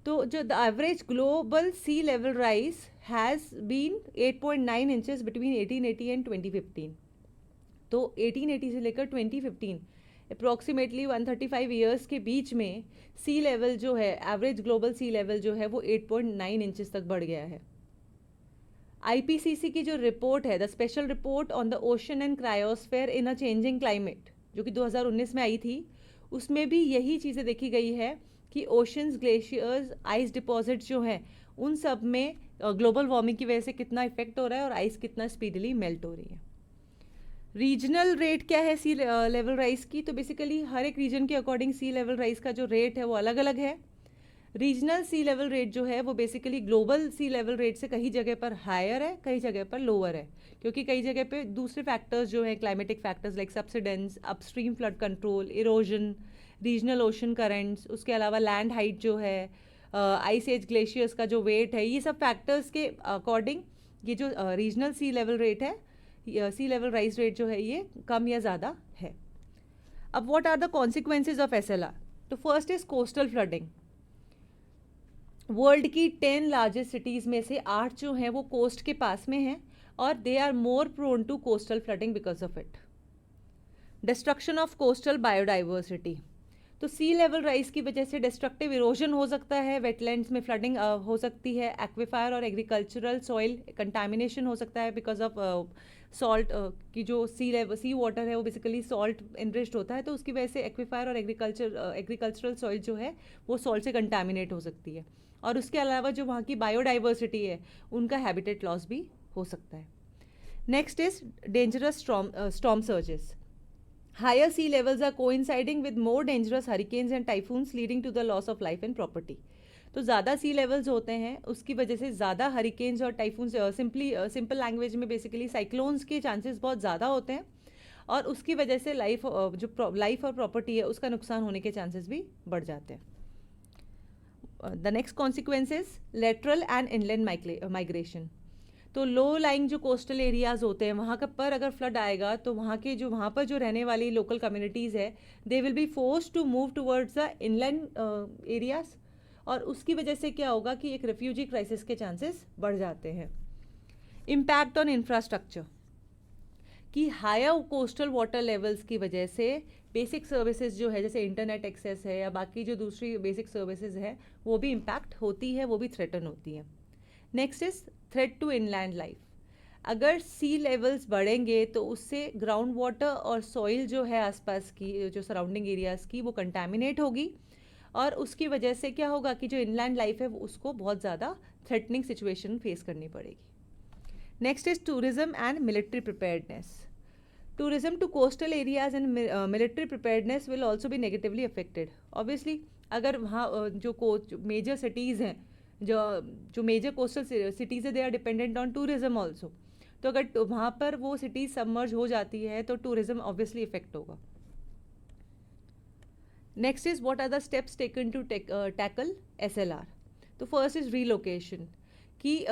तो जो the average global sea level rise has been 8.9 inches between 1880 and 2015। तो 1880 से लेकर 2015 अप्रॉक्सीमेटली 135 ईयर्स के बीच में सी लेवल जो है, एवरेज ग्लोबल सी लेवल जो है वो 8.9 इंचेस तक बढ़ गया है। IPCC की जो रिपोर्ट है, the special report on the ocean and cryosphere in a changing climate, जो कि 2019 में आई थी, उसमें भी यही चीज़ें देखी गई है कि ओशंस, ग्लेशियर्स, आइस डिपॉजिट्स जो हैं उन सब में ग्लोबल वार्मिंग की वजह से कितना इफेक्ट हो रहा है और आइस कितना स्पीडली मेल्ट हो रही है। रीजनल रेट क्या है सी लेवल राइज की? तो बेसिकली हर एक रीजन के अकॉर्डिंग सी लेवल राइज का जो रेट है वो अलग अलग है। रीजनल सी लेवल रेट जो है वो basically global sea level rate से कई जगह पर हायर है, कई जगह पर लोअर है, क्योंकि कई जगह पे दूसरे फैक्टर्स जो हैं, climatic factors like subsidence, upstream flood control, erosion, regional ocean currents, उसके अलावा लैंड हाइट जो है, आइस एज ग्लेशियर्स का जो वेट है, ये सब फैक्टर्स के अकॉर्डिंग ये जो रीजनल सी लेवल रेट है, सी लेवल राइज रेट जो है ये कम या ज़्यादा है। अब what are the consequences of SLR? तो first is coastal flooding. World की 10 लार्जेस्ट सिटीज़ में से 8 जो हैं वो कोस्ट के पास में हैं और they are more prone to coastal flooding because of it. Destruction of coastal biodiversity, तो सी लेवल राइज की वजह से डिस्ट्रक्टिव इरोजन हो सकता है, वेटलैंड्स में फ्लडिंग हो सकती है, एक्विफायर और एग्रीकल्चरल सॉइल कंटामिनेशन हो सकता है बिकॉज ऑफ सॉल्ट की जो सी वाटर है वो बेसिकली सॉल्ट इनरिच्ड होता है, तो उसकी वजह से एक्विफायर और एग्रीकल्चरल सॉइल जो है वो सॉल्ट से कंटामिनेट हो सकती है। और उसके अलावा जो वहाँ की बायोडाइवर्सिटी है उनका हैबिटेट लॉस भी हो सकता है। Next is dangerous storm surges. Higher sea levels are coinciding with more dangerous hurricanes and typhoons leading to the loss of life and property. तो ज़्यादा सी लेवल्स होते हैं उसकी वजह से ज़्यादा हरिकेन्स और टाइफून्स, सिंपल लैंग्वेज में बेसिकली साइक्लोन्स के चांसेस बहुत ज़्यादा होते हैं, और उसकी वजह से लाइफ और प्रॉपर्टी है उसका नुकसान होने के चांसेस भी बढ़ जाते हैं। The next consequence is lateral and inland migration. तो लो लाइंग जो कोस्टल एरियाज़ होते हैं वहाँ का पर अगर फ्लड आएगा तो वहाँ पर जो रहने वाली लोकल कम्युनिटीज़ है they will be forced to move towards the inland areas, और उसकी वजह से क्या होगा कि एक रेफ्यूजी क्राइसिस के चांसेस बढ़ जाते हैं। इम्पैक्ट ऑन इंफ्रास्ट्रक्चर कि हायर कोस्टल वाटर लेवल्स की वजह से बेसिक सर्विसेज जो है जैसे इंटरनेट एक्सेस है या बाकी जो दूसरी बेसिक सर्विसेज है वो भी इम्पैक्ट होती है, वो भी थ्रेटन होती है। Next is threat to inland life. अगर सी लेवल्स बढ़ेंगे तो उससे ग्राउंड वाटर और सॉइल जो है आसपास की जो सराउंडिंग एरियाज़ की वो कंटामिनेट होगी, और उसकी वजह से क्या होगा कि जो इनलैंड लाइफ है वो उसको बहुत ज़्यादा थ्रेटनिंग सिचुएशन फेस करनी पड़ेगी। Next is tourism and military preparedness. Tourism to coastal areas and military preparedness will also be negatively affected. Obviously अगर वहाँ जो मेजर सिटीज़ हैं, जो मेजर कोस्टल सिटीज़ है they are dependent on tourism also, तो अगर वहाँ पर वो सिटीज़ सबमर्ज हो जाती है तो टूरिज्म ऑब्वियसली इफेक्ट होगा। Next is what are the steps taken to tackle SLR। तो फर्स्ट इज रीलोकेशन कि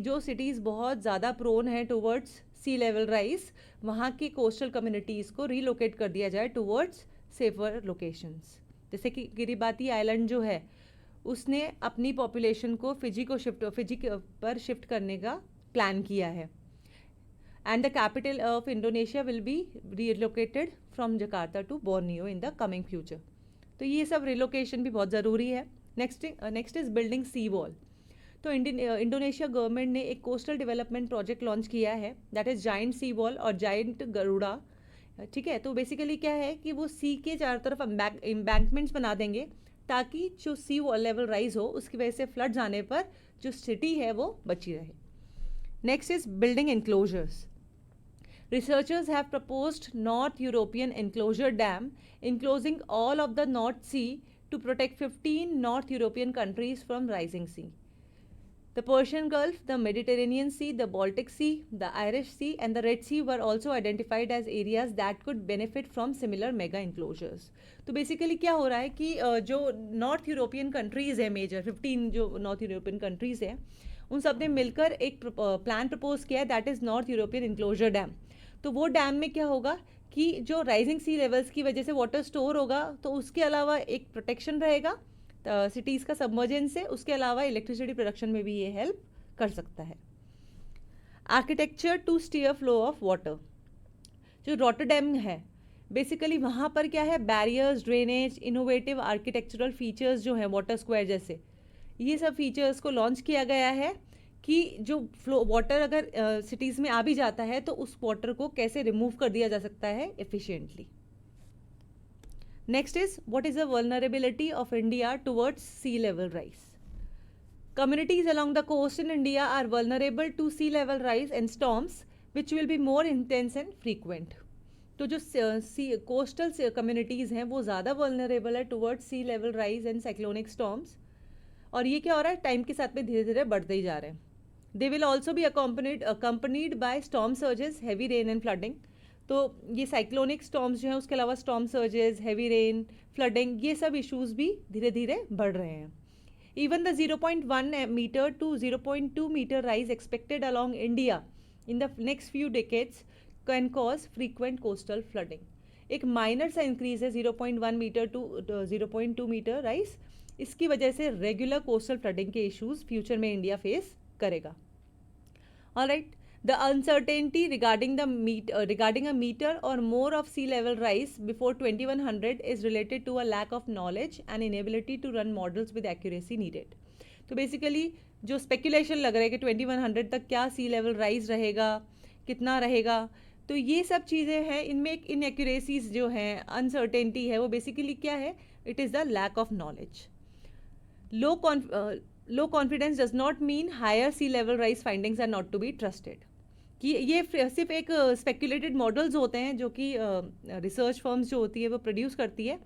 जो सिटीज़ बहुत ज़्यादा प्रोन है टूवर्ड्स सी लेवल राइज वहाँ की कोस्टल कम्युनिटीज़ को रीलोकेट कर दिया जाए टूवर्ड्स सेफर लोकेशंस। जैसे कि किरिबाती आइलैंड जो है उसने अपनी पॉपुलेशन को फिजी पर शिफ्ट करने का प्लान किया है, and the capital of Indonesia will be relocated from Jakarta to Borneo in the coming future. तो ये सब रिलोकेशन भी बहुत ज़रूरी है। Next is building sea wall. तो इंडोनेशिया गवर्नमेंट ने एक कोस्टल डेवलपमेंट प्रोजेक्ट लॉन्च किया है, that is giant sea wall और जाइंट गरुड़ा। ठीक है, तो बेसिकली क्या है कि वो सी के चारों तरफ एम्बैंकमेंट्स बना देंगे ताकि जो सी लेवल राइज हो उसकी वजह से फ्लड्स आने पर जो सिटी है वो बची रहे। Next is building enclosures. Researchers have proposed North European Enclosure Dam enclosing all of the North Sea to protect 15 North European countries from rising sea. The Persian Gulf, the Mediterranean Sea, the Baltic Sea, the Irish Sea and the Red Sea were also identified as areas that could benefit from similar mega enclosures. तो basically क्या हो रहा है कि जो north European countries है, major 15 जो north European countries हैं उन सब ने मिलकर एक प्लान प्रपोज किया है, that is north European enclosure dam. तो वो डैम में क्या होगा कि जो राइजिंग सी लेवल्स की वजह से वाटर स्टोर होगा, तो उसके अलावा एक प्रोटेक्शन रहेगा सिटीज़ का सबमर्जेंस से, उसके अलावा इलेक्ट्रिसिटी प्रोडक्शन में भी ये हेल्प कर सकता है। Architecture to steer flow of water. जो रॉटरडैम है बेसिकली वहाँ पर क्या है, barriers, drainage, innovative architectural features जो हैं वाटर स्क्वायर जैसे, ये सब फीचर्स को लॉन्च किया गया है कि जो फ्लो वाटर अगर सिटीज़ में आ भी जाता है तो उस वाटर को कैसे रिमूव कर दिया जा सकता है efficiently. Next is what is the vulnerability of India towards sea level rise. Communities along the coast in India are vulnerable to sea level rise and storms which will be more intense and frequent. तो जो coastal communities हैं वो ज़्यादा vulnerable है towards sea level rise and cyclonic storms, और ये क्या हो रहा है, टाइम के साथ में धीरे धीरे बढ़ते ही जा रहे हैं। They will also be accompanied by storm surges, heavy rain and flooding. तो ये साइक्लोनिक स्टॉर्म्स जो हैं उसके अलावा storm surges, heavy rain, flooding, ये सब इशूज़ भी धीरे धीरे बढ़ रहे हैं। Even the 0.1 metre to 0.2 metre rise expected along India in the next few decades can cause frequent coastal flooding. एक माइनर सा इंक्रीज है 0.1 मीटर टू 0.2 मीटर राइज, इसकी वजह से रेगुलर कोस्टल फ्लडिंग के इश्यूज फ्यूचर में इंडिया फेस करेगा। Alright, the uncertainty regarding a meter और more of sea level rise before 2100 is related to a lack of knowledge and inability to run models with accuracy needed. तो basically जो speculation लग रहा है कि 2100 तक क्या सी लेवल राइज रहेगा, कितना रहेगा, तो ये सब चीज़ें हैं, इनमें एक इनएक्यूरेसीज जो हैं, अनसर्टेनिटी है, वो बेसिकली क्या है, it is the lack of knowledge. Low confidence does not mean higher sea level rise findings are not to be trusted. कि ये सिर्फ एक स्पेक्यूलेटेड मॉडल्स होते हैं जो कि रिसर्च फर्म्स जो होती है वो प्रोड्यूस करती है.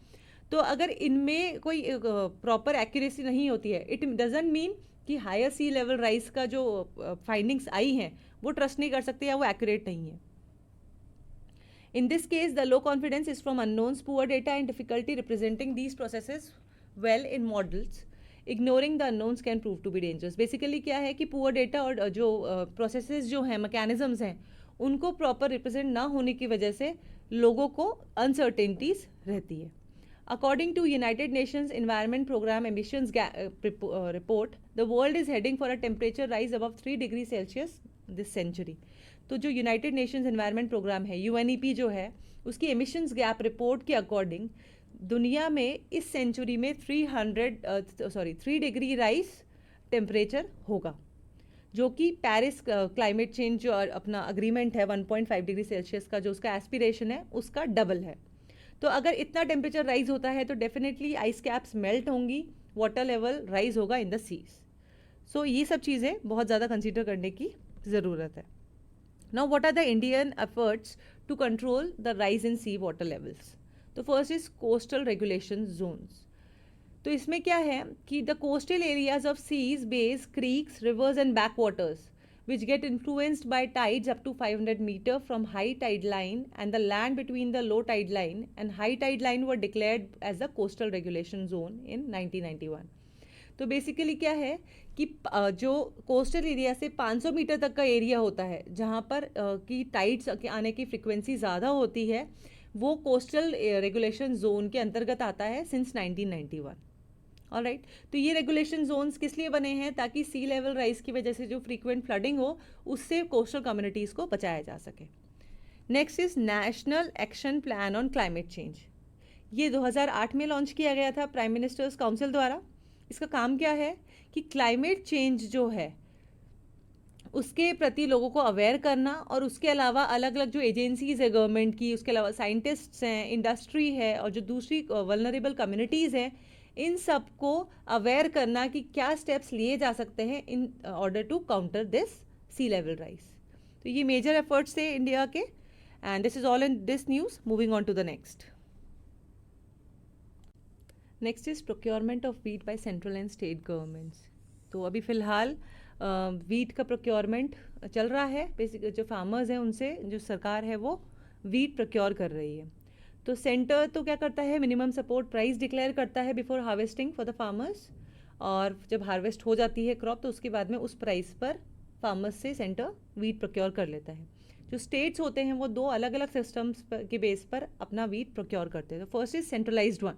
तो अगर इनमें कोई प्रॉपर एक्यूरेसी नहीं होती है, इट डजंट मीन कि हायर सी लेवल राइज का जो फाइंडिंग्स आई हैं वो ट्रस्ट नहीं कर सकते या वो एक्यूरेट नहीं है. In this case, the low confidence is from unknowns, poor data, and difficulty representing these processes well in models. Ignoring the unknowns can prove to be dangerous. Basically क्या है कि poor data और जो processes जो हैं, mechanisms हैं, उनको proper represent ना होने की वजह से लोगों को uncertainties रहती है. According to United Nations Environment Program Emissions Report, the world is heading for a temperature rise above 3 degrees Celsius this century. तो जो यूनाइटेड नेशंस एनवायरनमेंट प्रोग्राम है, यूएनईपी जो है, उसकी एमिशंस गैप रिपोर्ट के अकॉर्डिंग दुनिया में इस सेंचुरी में 3 डिग्री राइज टेम्परेचर होगा, जो कि पेरिस क्लाइमेट चेंज जो अपना अग्रीमेंट है 1.5 डिग्री सेल्सियस का, जो उसका एस्पिरेशन है, उसका डबल है. तो अगर इतना टेम्परेचर राइज होता है तो डेफिनेटली आइस कैप्स मेल्ट होंगी, वाटर लेवल राइज होगा इन द सीज. सो ये सब चीज़ें बहुत ज़्यादा कंसीडर करने की ज़रूरत है. Now, what are the Indian efforts to control the rise in sea water levels? तो first is coastal regulation zones. तो इसमें क्या है कि the coastal areas of seas, bays, creeks, rivers and backwaters which get influenced by tides up to 500 meter from high tide line and the land between the low tide line and high tide line were declared as a coastal regulation zone in 1991. तो basically क्या है कि जो coastal area से 500 metre तक का area होता है, जहाँ पर की टाइड्स के आने की फ्रिक्वेंसी ज़्यादा होती है, वो कोस्टल रेगुलेशन जोन के अंतर्गत आता है सिंस 1991. ऑलराइट, तो ये रेगुलेशन जोन्स किस लिए बने हैं, ताकि सी लेवल राइज की वजह से जो फ्रीक्वेंट फ्लडिंग हो उससे कोस्टल कम्युनिटीज़ को बचाया जा सके. Next is national action plan on climate change. ये 2008 में लॉन्च किया गया था प्राइम मिनिस्टर्स काउंसिल द्वारा. इसका काम क्या है कि क्लाइमेट चेंज जो है उसके प्रति लोगों को अवेयर करना, और उसके अलावा अलग अलग जो एजेंसीज़ है गवर्नमेंट की, उसके अलावा साइंटिस्ट्स हैं, इंडस्ट्री है, और जो दूसरी वल्नरेबल कम्युनिटीज़ हैं, इन सब को अवेयर करना कि क्या स्टेप्स लिए जा सकते हैं in order to counter this sea level rise. तो ये मेजर एफर्ट्स थे इंडिया के. And this is all in this news. Moving on to the next. Next is procurement of wheat by central and state governments. तो अभी फ़िलहाल wheat का procurement चल रहा है. बेसिक जो फार्मर्स हैं उनसे जो सरकार है वो वीट प्रोक्योर कर रही है. तो सेंटर तो क्या करता है, मिनिमम सपोर्ट प्राइस डिक्लेयर करता है before harvesting for the farmers, और जब हार्वेस्ट हो जाती है क्रॉप तो उसके बाद में उस प्राइस पर फार्मर्स से सेंटर वीट प्रोक्योर कर लेता है. जो स्टेट्स होते हैं वो दो अलग अलग सिस्टम्स के बेस पर अपना वीट प्रोक्योर करते हैं. तो फर्स्ट इज सेंट्रलाइज्ड वन.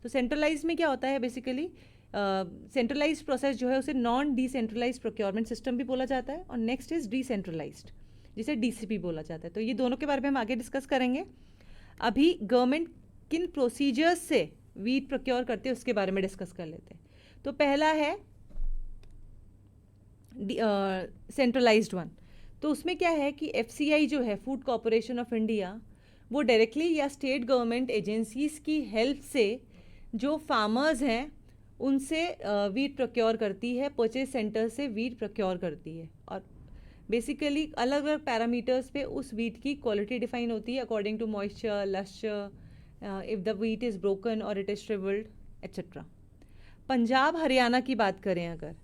तो सेंट्रलाइज में क्या होता है, बेसिकली सेंट्रलाइज प्रोसेस जो है उसे नॉन डिसेंट्रलाइज प्रोक्योरमेंट सिस्टम भी बोला जाता है, और नेक्स्ट इज डिसेंट्रलाइज्ड जिसे डीसीपी बोला जाता है. तो ये दोनों के बारे में हम आगे डिस्कस करेंगे. अभी गवर्नमेंट किन प्रोसीजर्स से वीट प्रोक्योर करते हैं उसके बारे में डिस्कस कर लेते हैं. तो पहला है सेंट्रलाइज्ड वन. तो उसमें क्या है कि एफसीआई जो है, फूड कॉरपोरेशन ऑफ इंडिया, वो डायरेक्टली या स्टेट गवर्नमेंट एजेंसीज की हेल्प से जो फार्मर्स हैं उनसे वीट प्रोक्योर करती है, परचेज सेंटर से वीट प्रोक्योर करती है, और बेसिकली अलग अलग पैरामीटर्स पे उस वीट की क्वालिटी डिफाइन होती है according to moisture, lustre, if the wheat is broken और it is shrivelled etcetera. Punjab Haryana की बात करें अगर,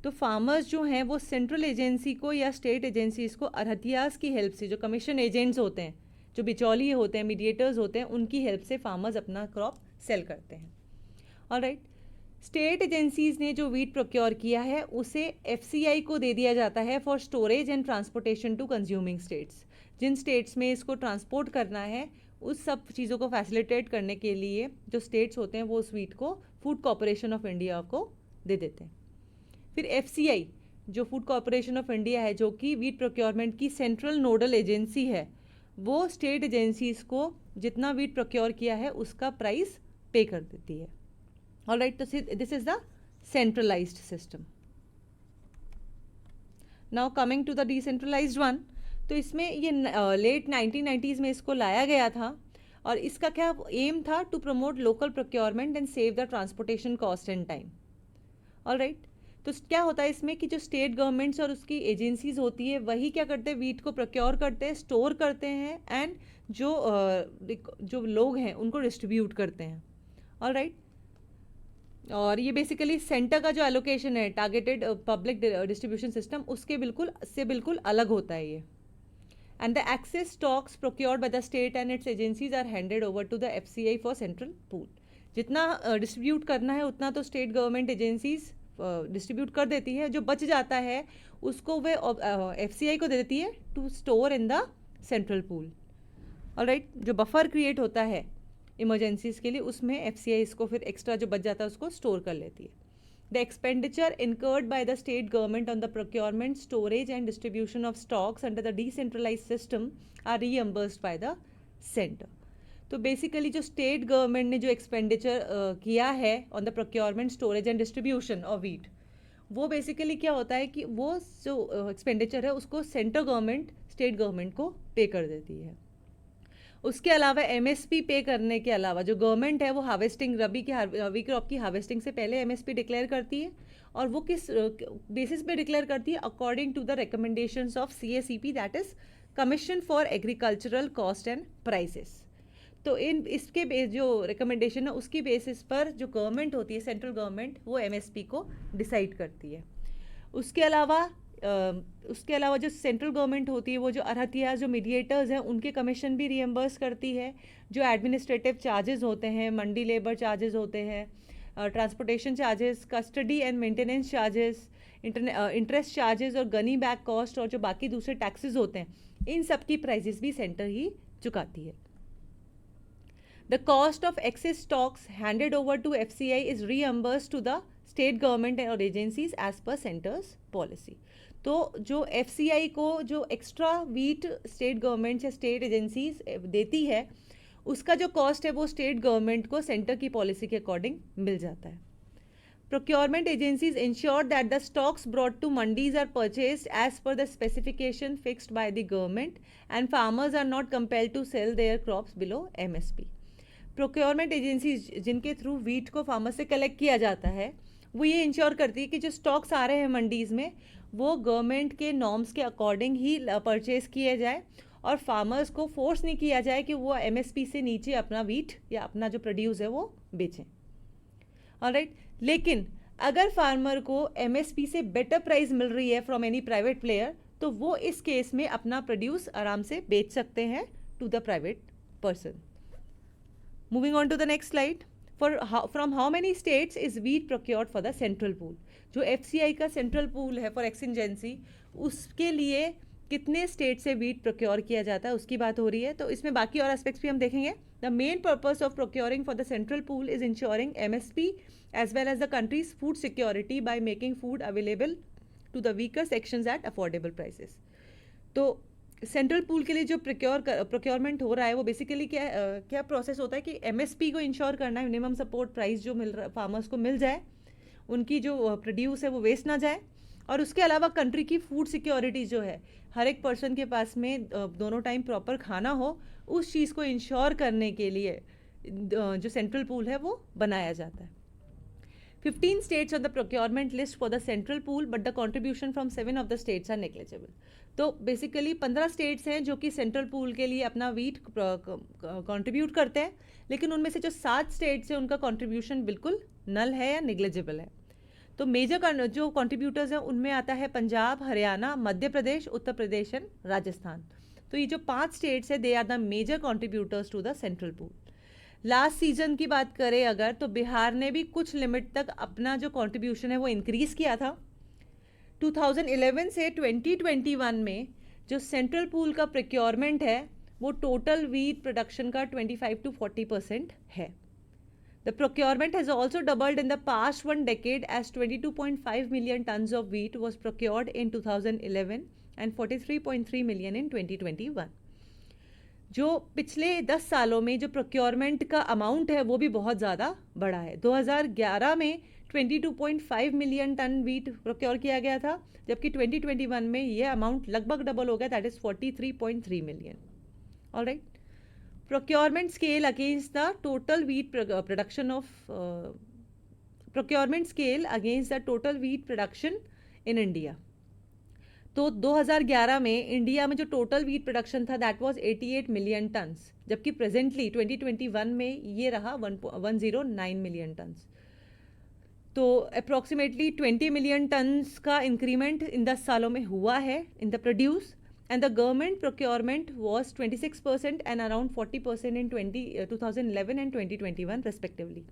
तो फार्मर्स जो हैं वो सेंट्रल एजेंसी को या स्टेट एजेंसीज को अरहतियास की हेल्प से, जो कमीशन एजेंट्स होते हैं, जो बिचौलिए होते हैं, मीडिएटर्स होते हैं, उनकी हेल्प से फार्मर्स अपना क्रॉप सेल करते हैं. ऑलराइट, स्टेट एजेंसीज ने जो वीट प्रोक्योर किया है उसे एफसीआई को दे दिया जाता है for storage and transportation to consuming states. जिन स्टेट्स में इसको ट्रांसपोर्ट करना है उस सब चीज़ों को फैसिलिटेट करने के लिए जो स्टेट्स होते हैं वो उस वीट को फूड कॉरपोरेशन ऑफ इंडिया को दे देते हैं. फिर एफसीआई जो फूड कॉरपोरेशन ऑफ इंडिया है, जो कि वीट प्रोक्योरमेंट की सेंट्रल नोडल एजेंसी है, वो स्टेट एजेंसीज को जितना वीट प्रोक्योर किया है उसका प्राइस पे कर देती है. ऑलराइट, तो this is the centralised system. Now coming to the decentralised one. तो इसमें ये लेट 1990s में इसको लाया गया था और इसका क्या एम था, to promote local procurement and save the transportation cost and time. Alright, तो क्या होता है इसमें कि जो स्टेट गवर्नमेंट्स और उसकी एजेंसीज होती है वही क्या करते हैं, वीट को प्रोक्योर करते हैं, स्टोर करते हैं एंड जो लोग हैं उनको डिस्ट्रीब्यूट करते हैं। ऑलराइट, और ये बेसिकली सेंटर का जो एलोकेशन है, टारगेटेड पब्लिक डिस्ट्रीब्यूशन सिस्टम, उसके बिल्कुल अलग होता है ये। And the excess stocks procured by the state and its agencies are handed over to the FCI for central pool. जितना डिस्ट्रीब्यूट करना है उतना तो स्टेट गवर्नमेंट एजेंसीज डिस्ट्रीब्यूट कर देती है, जो बच जाता है उसको वे FCI को दे देती है to store in the central pool. Alright, जो बफर क्रिएट होता है इमरजेंसीज के लिए, उसमें FCI इसको फिर एक्स्ट्रा जो बच जाता है उसको स्टोर कर लेती है। The expenditure incurred by the state government on the procurement, storage and distribution of stocks under the decentralize system are reimbursed by the centre. तो बेसिकली जो स्टेट गवर्नमेंट ने जो एक्सपेंडिचर किया है on the procurement, storage and distribution of wheat, वो basically क्या होता है कि वो जो एक्सपेंडिचर है उसको सेंट्रल गवर्नमेंट स्टेट गवर्नमेंट को पे कर देती है। उसके अलावा MSP पे करने के अलावा जो गवर्नमेंट है वो हार्वेस्टिंग, रबी क्रॉप की हार्वेस्टिंग से पहले MSP डिक्लेयर करती है, और वो किस बेसिस पे डिक्लेयर करती है, according to the recommendations of CACP, that is commission for agricultural cost and prices. तो इसके जो रिकमेंडेशन है उसकी बेसिस पर जो गवर्नमेंट होती है, सेंट्रल गवर्नमेंट, वो MSP को डिसाइड करती है। उसके अलावा जो सेंट्रल गवर्नमेंट होती है वो जो अरहतिया, जो मीडिएटर्स हैं, उनके कमीशन भी रिएम्बर्स करती है। जो एडमिनिस्ट्रेटिव चार्जेस होते हैं, मंडी लेबर चार्जेस होते हैं, transportation charges, custody and maintenance charges, interest charges और गनी बैक कॉस्ट और जो बाकी दूसरे टैक्सेस होते हैं, इन सब की प्राइजेस भी सेंटर ही चुकाती है। The cost of excess stocks handed over to FCI is reimbursed to the state government or agencies as per center's policy. तो जो FCI को जो एक्स्ट्रा वीट स्टेट गवर्नमेंट या स्टेट एजेंसीज देती है, उसका जो कॉस्ट है वो स्टेट गवर्नमेंट को सेंटर की पॉलिसी के अकॉर्डिंग मिल जाता है। Procurement agencies ensure that the stocks brought to mandis are purchased as per the specification fixed by the government and farmers are not compelled to sell their crops below MSP. Procurement agencies जिनके through wheat को farmer से collect किया जाता है, वो ये ensure करती है कि जो स्टॉक्स आ रहे हैं मंडीज़ में वो गवर्नमेंट के नॉर्म्स के अकॉर्डिंग ही परचेज़ किए जाए और फार्मर्स को फोर्स नहीं किया जाए कि वो MSP से नीचे अपना वीट या अपना जो प्रोड्यूस है वो बेचें। ऑलराइट, लेकिन अगर फार्मर को MSP से बेटर प्राइस मिल रही है फ्रॉम एनी प्राइवेट प्लेयर, तो वो इस केस में अपना प्रोड्यूस आराम से बेच सकते हैं to the private person. Moving on to the next slide. From how many states is wheat procured for the central pool? जो FCI का central pool है for exigency, उसके लिए कितने स्टेट से वीट प्रोक्योर किया जाता है उसकी बात हो रही है। तो इसमें बाकी और एस्पेक्ट्स भी हम देखेंगे। The main purpose of procuring for the central pool is ensuring MSP as well as the country's food security by making food available to the weaker sections at affordable prices. तो central pool के लिए जो procurement हो रहा है वो basically क्या process होता है कि MSP को इंश्योर करना है, मिनिमम सपोर्ट प्राइस जो मिल रहा फार्मर्स को मिल जाए, उनकी जो प्रोड्यूस है वो वेस्ट ना जाए, और उसके अलावा कंट्री की फूड सिक्योरिटी जो है, हर एक पर्सन के पास में दोनों टाइम प्रॉपर खाना हो, उस चीज़ को इंश्योर करने के लिए जो सेंट्रल पूल है वो बनाया जाता है। 15 states on the procurement list for the central pool, but the contribution from 7 of the states are negligible. तो बेसिकली 15 स्टेट्स हैं जो कि सेंट्रल पूल के लिए अपना वीट कंट्रीब्यूट करते हैं, लेकिन उनमें से जो 7 स्टेट्स हैं उनका कंट्रीब्यूशन बिल्कुल नल है या निग्लिजिबल है। तो मेजर जो कंट्रीब्यूटर्स हैं उनमें आता है पंजाब, हरियाणा, मध्य प्रदेश, उत्तर प्रदेश एंड राजस्थान। तो ये जो 5 स्टेट्स है they are the major contributors to the central pool. Last season की बात करें अगर, तो बिहार ने भी कुछ लिमिट तक अपना जो कंट्रीब्यूशन है वो इंक्रीज़ किया था। 2011 से 2021 में जो सेंट्रल पूल का प्रोक्योरमेंट है वो टोटल वीट प्रोडक्शन का 25 to 40% है। The procurement has also doubled in the past 1 decade as 22.5 million tons of wheat was procured in 2011 and 43.3 million in 2021. जो पिछले 10 सालों में जो प्रोक्योरमेंट का अमाउंट है वो भी बहुत ज़्यादा बढ़ा है। 2011 में 22.5 मिलियन टन वीट प्रोक्योर किया गया था, जबकि 2021 में ये अमाउंट लगभग डबल हो गया, that is 43.3 million. Alright, procurement scale against the total wheat production of procurement scale against the total wheat production in India. तो 2011 में इंडिया में जो टोटल वीट प्रोडक्शन था दैट वाज 88 मिलियन टन्स, जबकि presently 2021 में ये रहा 109 मिलियन टन्स। तो अप्रॉक्सीमेटली 20 मिलियन टन्स का इंक्रीमेंट इन 10 सालों में हुआ है in the produce, and the government procurement was 26% and around 40% in 2011 and 2021 respectively.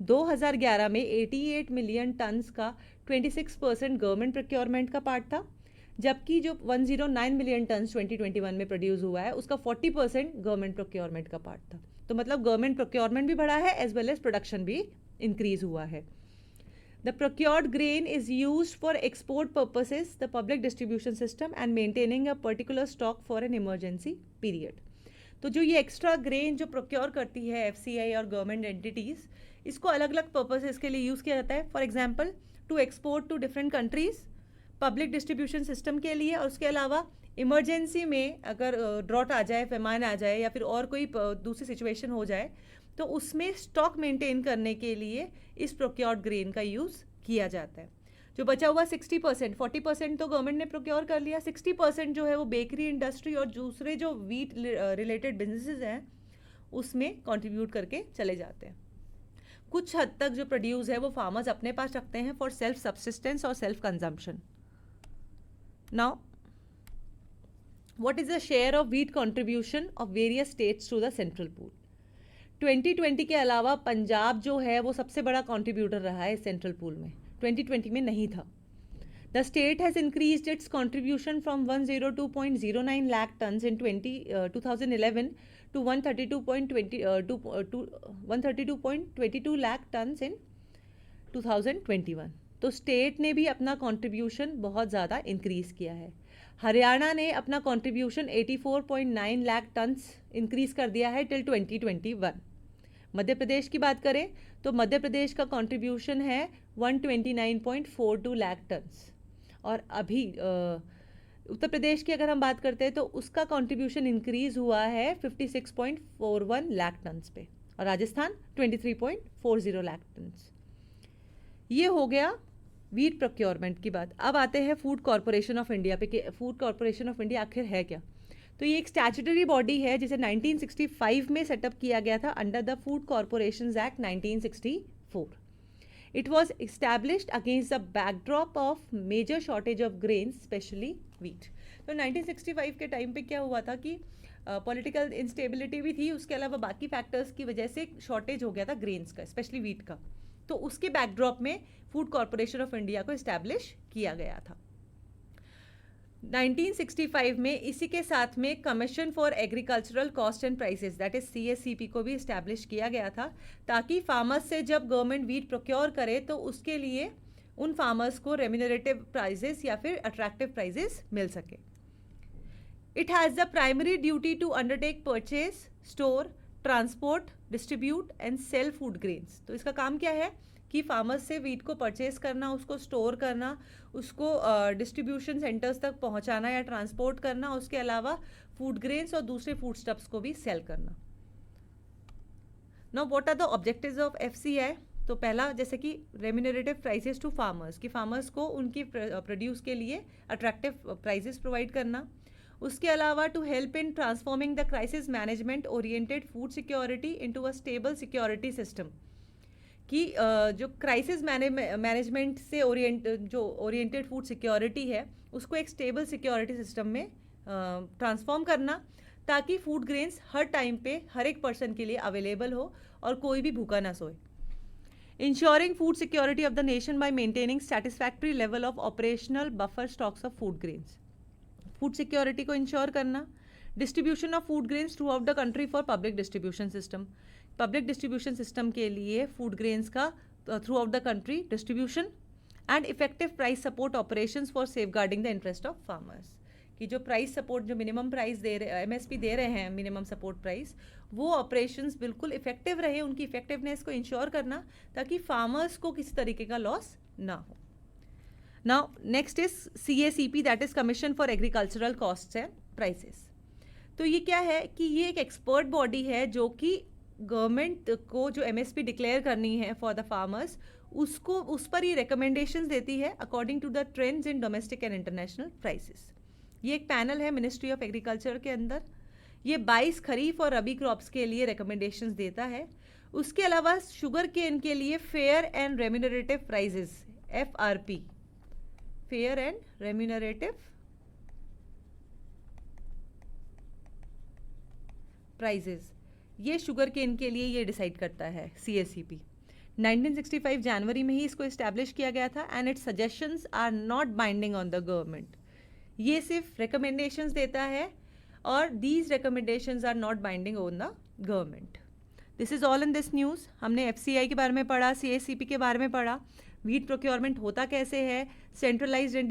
2011 में 88 मिलियन टन्स का 26% गवर्नमेंट प्रोक्योरमेंट का पार्ट था, जबकि जो 109 मिलियन टन्स 2021 में प्रोड्यूस हुआ है उसका 40% गवर्नमेंट प्रोक्योरमेंट का पार्ट था। तो मतलब गवर्नमेंट प्रोक्योरमेंट भी बढ़ा है एज वेल एज प्रोडक्शन भी इंक्रीज हुआ है। The procured grain is used for export purposes, the public distribution system and maintaining a particular stock for an emergency period. तो जो ये एक्स्ट्रा ग्रेन जो प्रोक्योर करती है एफसीआई और गवर्नमेंट एंटिटीज़, इसको अलग अलग पर्पसेस के लिए यूज़ किया जाता है। For example to export to different countries, public distribution system के लिए, और उसके अलावा इमरजेंसी में अगर ड्रॉट आ जाए, पैमान आ जाए या फिर और कोई दूसरी सिचुएशन हो जाए तो उसमें स्टॉक मेंटेन करने के लिए इस प्रोक्योर्ड ग्रेन का यूज़ किया जाता है। जो बचा हुआ 60%, 40% तो गवर्नमेंट ने प्रोक्योर कर लिया, 60% जो है वो बेकरी इंडस्ट्री और दूसरे जो वीट रिलेटेड बिजनेसेस हैं उसमें कंट्रीब्यूट करके चले जाते हैं। कुछ हद तक जो प्रोड्यूस है वो फार्मर्स अपने पास रखते हैं फॉर सेल्फ सब्सिस्टेंस और self consumption. Now, what is the share of wheat contribution of various states to the central pool? 2020 के अलावा पंजाब जो है वो सबसे बड़ा कंट्रीब्यूटर रहा है सेंट्रल पूल में, 2020 में नहीं था। The state has increased its contribution from 102.09 lakh tons in 2011 to 132.22 lakh tons in 2021। तो स्टेट ने भी अपना कंट्रीब्यूशन बहुत ज़्यादा इंक्रीज़ किया है। हरियाणा ने अपना कंट्रीब्यूशन 84.9 लाख टन्स इंक्रीज़ कर दिया है टिल 2021। मध्य प्रदेश की बात करें तो मध्य प्रदेश का कंट्रीब्यूशन है 129.42 लाख टन्स, और अभी उत्तर प्रदेश की अगर हम बात करते हैं तो उसका कंट्रीब्यूशन इंक्रीज़ हुआ है 56.41 लाख टन्स पे, और राजस्थान 23.40 लाख टन्स। ये हो गया वीट प्रोक्योरमेंट की बात। अब आते हैं फूड कॉरपोरेशन ऑफ इंडिया पे कि फूड कॉरपोरेशन ऑफ इंडिया आखिर है क्या। तो ये एक स्टैट्यूटरी बॉडी है जिसे 1965 में सेटअप किया गया था under the food corporations act 1964। It was established against the backdrop of major shortage of grains specially wheat. तो 1965 के टाइम पे क्या हुआ था कि पॉलिटिकल इंस्टेबिलिटी भी थी, उसके अलावा बाकी फैक्टर्स की वजह से शॉर्टेज हो गया था ग्रेन्स का, स्पेशली वीट का। तो उसके बैकड्रॉप में फूड कॉरपोरेशन ऑफ इंडिया को इस्टेब्लिश किया गया था 1965 में। इसी के साथ में commission for agricultural cost and prices that is CSCP को भी इस्टेब्लिश किया गया था, ताकि फार्मर्स से जब गवर्नमेंट वीट प्रोक्योर करे तो उसके लिए उन फार्मर्स को रेम्यूनरेटिव प्राइजेस या फिर अट्रैक्टिव प्राइजेस मिल सके। It has the primary duty to undertake purchase, store, transport, distribute and sell food grains. तो इसका काम क्या है कि फार्मर्स से वीट को परचेज करना, उसको स्टोर करना, उसको डिस्ट्रीब्यूशन सेंटर्स तक पहुंचाना या ट्रांसपोर्ट करना, उसके अलावा फूड ग्रेन्स और दूसरे फूड स्टफ्स को भी सेल करना। Now what are the objectives of FCI? तो पहला, जैसे कि रेम्यूनरेटिव प्राइसेस टू फार्मर्स, कि फार्मर्स को उनकी प्रोड्यूस के लिए अट्रैक्टिव प्राइसेस प्रोवाइड करना। उसके अलावा to help in transforming the crisis management oriented food security into a stable security system, कि जो क्राइसिस मैनेजमेंट से ओरिएंटेड फूड सिक्योरिटी है उसको एक स्टेबल सिक्योरिटी सिस्टम में ट्रांसफॉर्म करना, ताकि फूड ग्रेन्स हर टाइम पे हर एक पर्सन के लिए अवेलेबल हो और कोई भी भूखा ना सोए। Ensuring food security of the nation by maintaining satisfactory level of operational buffer stocks of food grains, food security को इंश्योर करना। Distribution of food grains through out the country for public distribution system, public distribution system के लिए food grains का through out the country distribution. And effective price support operations for safeguarding the interest of farmers, कि जो price support, जो minimum price दे रहे, MSP दे रहे हैं, minimum support price, वो ऑपरेशंस बिल्कुल इफेक्टिव रहे, उनकी इफेक्टिवनेस को इंश्योर करना ताकि फार्मर्स को किसी तरीके का लॉस ना हो. Now next is CACP, that is commission for agricultural costs and prices. तो ये क्या है कि ये एक एक्सपर्ट बॉडी है जो कि गवर्नमेंट को जो MSP डिक्लेयर करनी है फॉर द फार्मर्स, उसको उस पर ये रिकमेंडेशंस देती है according to the trends in domestic and international prices. ये एक पैनल है मिनिस्ट्री ऑफ एग्रीकल्चर के अंदर. ये 22 खरीफ और रबी क्रॉप्स के लिए रिकमेंडेशंस देता है. उसके अलावा शुगर केन के लिए fair and remunerative prices, FRP, fair and remunerative prices, ये शुगर केन के लिए ये डिसाइड करता है CACP. 1965 जनवरी में ही इसको इस्टेब्लिश किया गया था and its suggestions are not binding on the government. ये सिर्फ रिकमेंडेशंस देता है और these recommendations are not binding on the government. This is all in this news. हमने FCI के बारे में पढ़ा, CACP के बारे में पढ़ा, व्हीट प्रोक्योरमेंट होता कैसे है, सेंट्रलाइज्ड एंड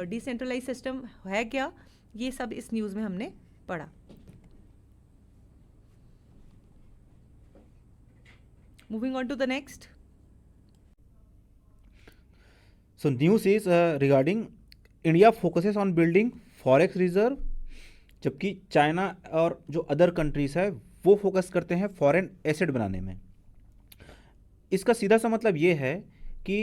डिसेंट्रलाइज सिस्टम है क्या, ये सब इस न्यूज़ में हमने पढ़ा. Moving on to the next. So news is regarding India focuses on building forex reserve, जबकि चाइना और जो अदर कंट्रीज है वो फोकस करते हैं फॉरेन एसेट बनाने में. इसका सीधा सा मतलब ये है कि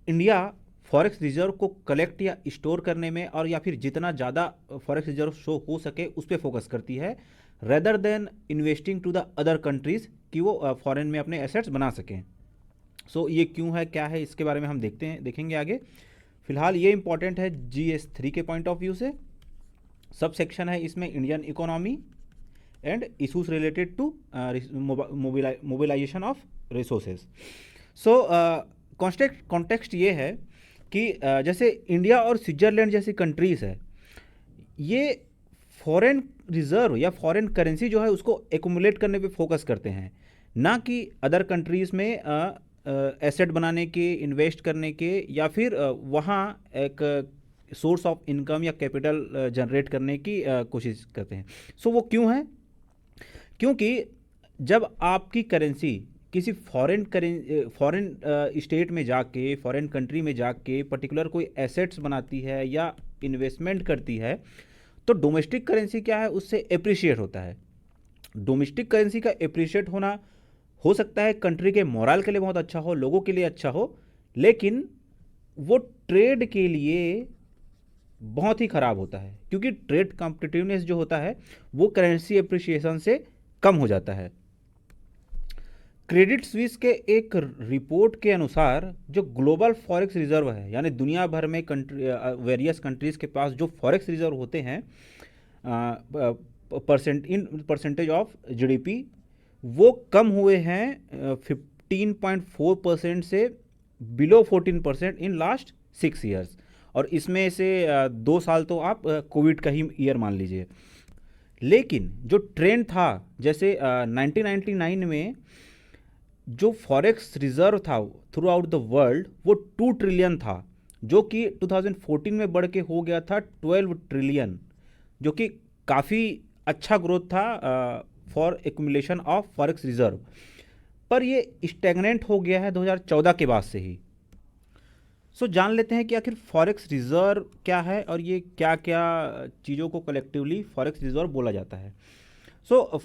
इंडिया फॉरेक्स रिजर्व को कलेक्ट या स्टोर करने में और या फिर जितना ज़्यादा फॉरेक्स रिजर्व शो हो सके उस पर फोकस करती है, rather than investing to the other countries कि वो फॉरेन में अपने एसेट्स बना सकें. सो ये क्यों है, क्या है, इसके बारे में हम देखेंगे आगे. फिलहाल ये इंपॉर्टेंट है GS3 के पॉइंट ऑफ व्यू से. सब सेक्शन है इसमें Indian economy and issues related to mobilisation of resources. So context ये है कि जैसे इंडिया और स्विट्ज़रलैंड जैसी कंट्रीज़ है, ये फॉरेन रिजर्व या फॉरेन करेंसी जो है उसको एक्यूमुलेट करने पे फोकस करते हैं, ना कि अदर कंट्रीज़ में एसेट बनाने के, इन्वेस्ट करने के या फिर वहाँ एक सोर्स ऑफ इनकम या कैपिटल जनरेट करने की कोशिश करते हैं. सो वो क्यों है? क्योंकि जब आपकी करेंसी किसी फॉरेन स्टेट में जाके, फॉरेन कंट्री में जाके पर्टिकुलर कोई एसेट्स बनाती है या इन्वेस्टमेंट करती है, तो डोमेस्टिक करेंसी क्या है, उससे एप्रिशिएट होता है. डोमेस्टिक करेंसी का एप्रिशिएट होना हो सकता है कंट्री के मोरल के लिए बहुत अच्छा हो, लोगों के लिए अच्छा हो, लेकिन वो ट्रेड के लिए बहुत ही ख़राब होता है, क्योंकि ट्रेड कॉम्पिटिटिवनेस जो होता है वो करेंसी एप्रिसिएशन से कम हो जाता है. क्रेडिट स्विस के एक रिपोर्ट के अनुसार जो ग्लोबल फॉरेक्स रिजर्व है, यानी दुनिया भर में वेरियस कंट्रीज़ के पास जो फॉरेक्स रिजर्व होते हैं परसेंटेज ऑफ GDP, वो कम हुए हैं 15.4% से बिलो 14% इन लास्ट 6 ईयर्स. और इसमें से 2 साल तो आप कोविड का ही ईयर मान लीजिए. लेकिन जो ट्रेंड था, जैसे 1999 में जो फॉरेक्स रिजर्व था थ्रू आउट द वर्ल्ड वो 2 ट्रिलियन था, जो कि 2014 में बढ़ के हो गया था 12 ट्रिलियन, जो कि काफ़ी अच्छा ग्रोथ था for accumulation of forex reserve. पर ये स्टैग्नेंट हो गया है 2014 के बाद से ही. सो जान लेते हैं कि आखिर फॉरेक्स रिजर्व क्या है और ये क्या क्या चीज़ों को कलेक्टिवली फॉरेक्स रिजर्व बोला जाता है. सो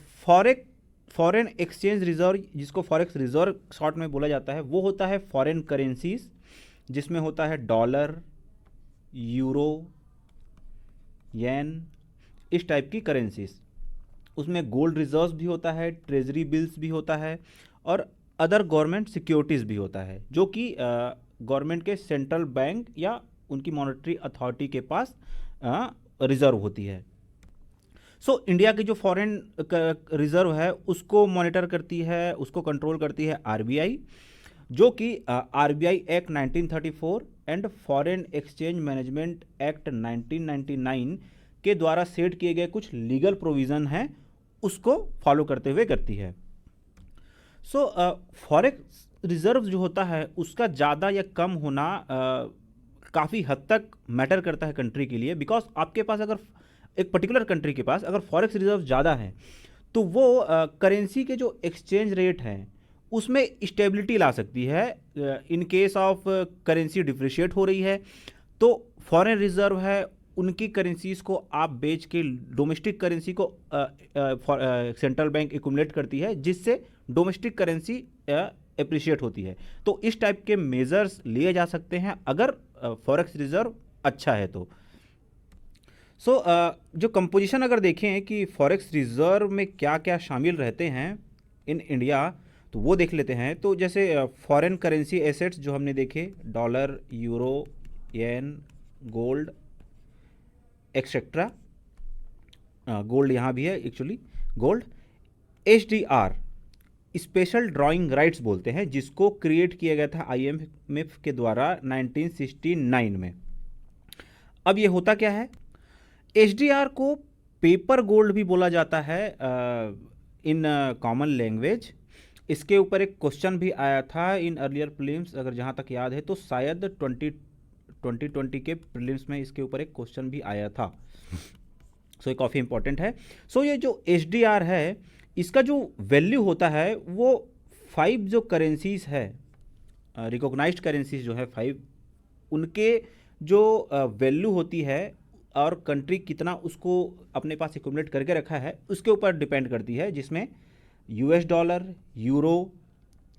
फॉरेन एक्सचेंज रिजर्व, जिसको फॉरेक्स रिजर्व शॉर्ट में बोला जाता है, वो होता है फॉरेन करेंसीज, जिसमें होता है डॉलर, यूरो, येन, इस टाइप की करेंसीज. उसमें गोल्ड रिजर्व भी होता है, ट्रेजरी बिल्स भी होता है और अदर गवर्नमेंट सिक्योरिटीज़ भी होता है, जो कि गवर्नमेंट के सेंट्रल बैंक या उनकी मॉनेटरी अथॉरिटी के पास रिजर्व होती है. सो इंडिया की जो फॉरेन रिजर्व है उसको मॉनिटर करती है, उसको कंट्रोल करती है RBI, जो कि RBI act 1934 and foreign exchange management act 1999 के द्वारा सेट किए गए कुछ लीगल प्रोविज़न हैं, उसको फॉलो करते हुए करती है. सो फॉरेक्स रिजर्व जो होता है उसका ज़्यादा या कम होना काफ़ी हद तक मैटर करता है कंट्री के लिए, बिकॉज आपके पास अगर एक पर्टिकुलर कंट्री के पास अगर फॉरेक्स रिजर्व ज़्यादा है तो वो करेंसी के जो एक्सचेंज रेट हैं उसमें स्टेबिलिटी ला सकती है। In case of currency depreciate हो रही है तो फॉरेन रिजर्व है उनकी करेंसीज को आप बेच के डोमेस्टिक करेंसी को सेंट्रल बैंक एक्युमुलेट करती है, जिससे डोमेस्टिक करेंसी एप्रिशिएट होती है। तो इस टाइप के मेजर्स लिए जा सकते हैं अगर फॉरेक्स रिजर्व अच्छा है तो। जो कंपोजिशन अगर देखें कि फॉरेक्स रिजर्व में क्या क्या शामिल रहते हैं इन इंडिया, तो वो देख लेते हैं। तो जैसे फॉरेन करेंसी एसेट्स जो हमने देखे, डॉलर, यूरो, येन, गोल्ड एक्सेट्रा, गोल्ड यहाँ भी है actually, gold. HDR special drawing rights बोलते हैं, जिसको क्रिएट किया गया था IMF के द्वारा 1969 में। अब ये होता क्या है, HDR को पेपर गोल्ड भी बोला जाता है इन कॉमन लैंग्वेज। इसके ऊपर एक क्वेश्चन भी आया था इन अर्लियर प्रीलिम्स, अगर जहाँ तक याद है तो शायद 2020 के प्रीलिम्स में इसके ऊपर एक क्वेश्चन भी आया था। सो ये काफ़ी इंपॉर्टेंट है। ये जो HDR है इसका जो वैल्यू होता है वो 5 जो करेंसीज है, रिकॉग्नाइज्ड करेंसीज जो है 5, उनके जो वैल्यू होती है और कंट्री कितना उसको अपने पास एक्युमुलेट करके रखा है उसके ऊपर डिपेंड करती है, जिसमें US डॉलर, यूरो,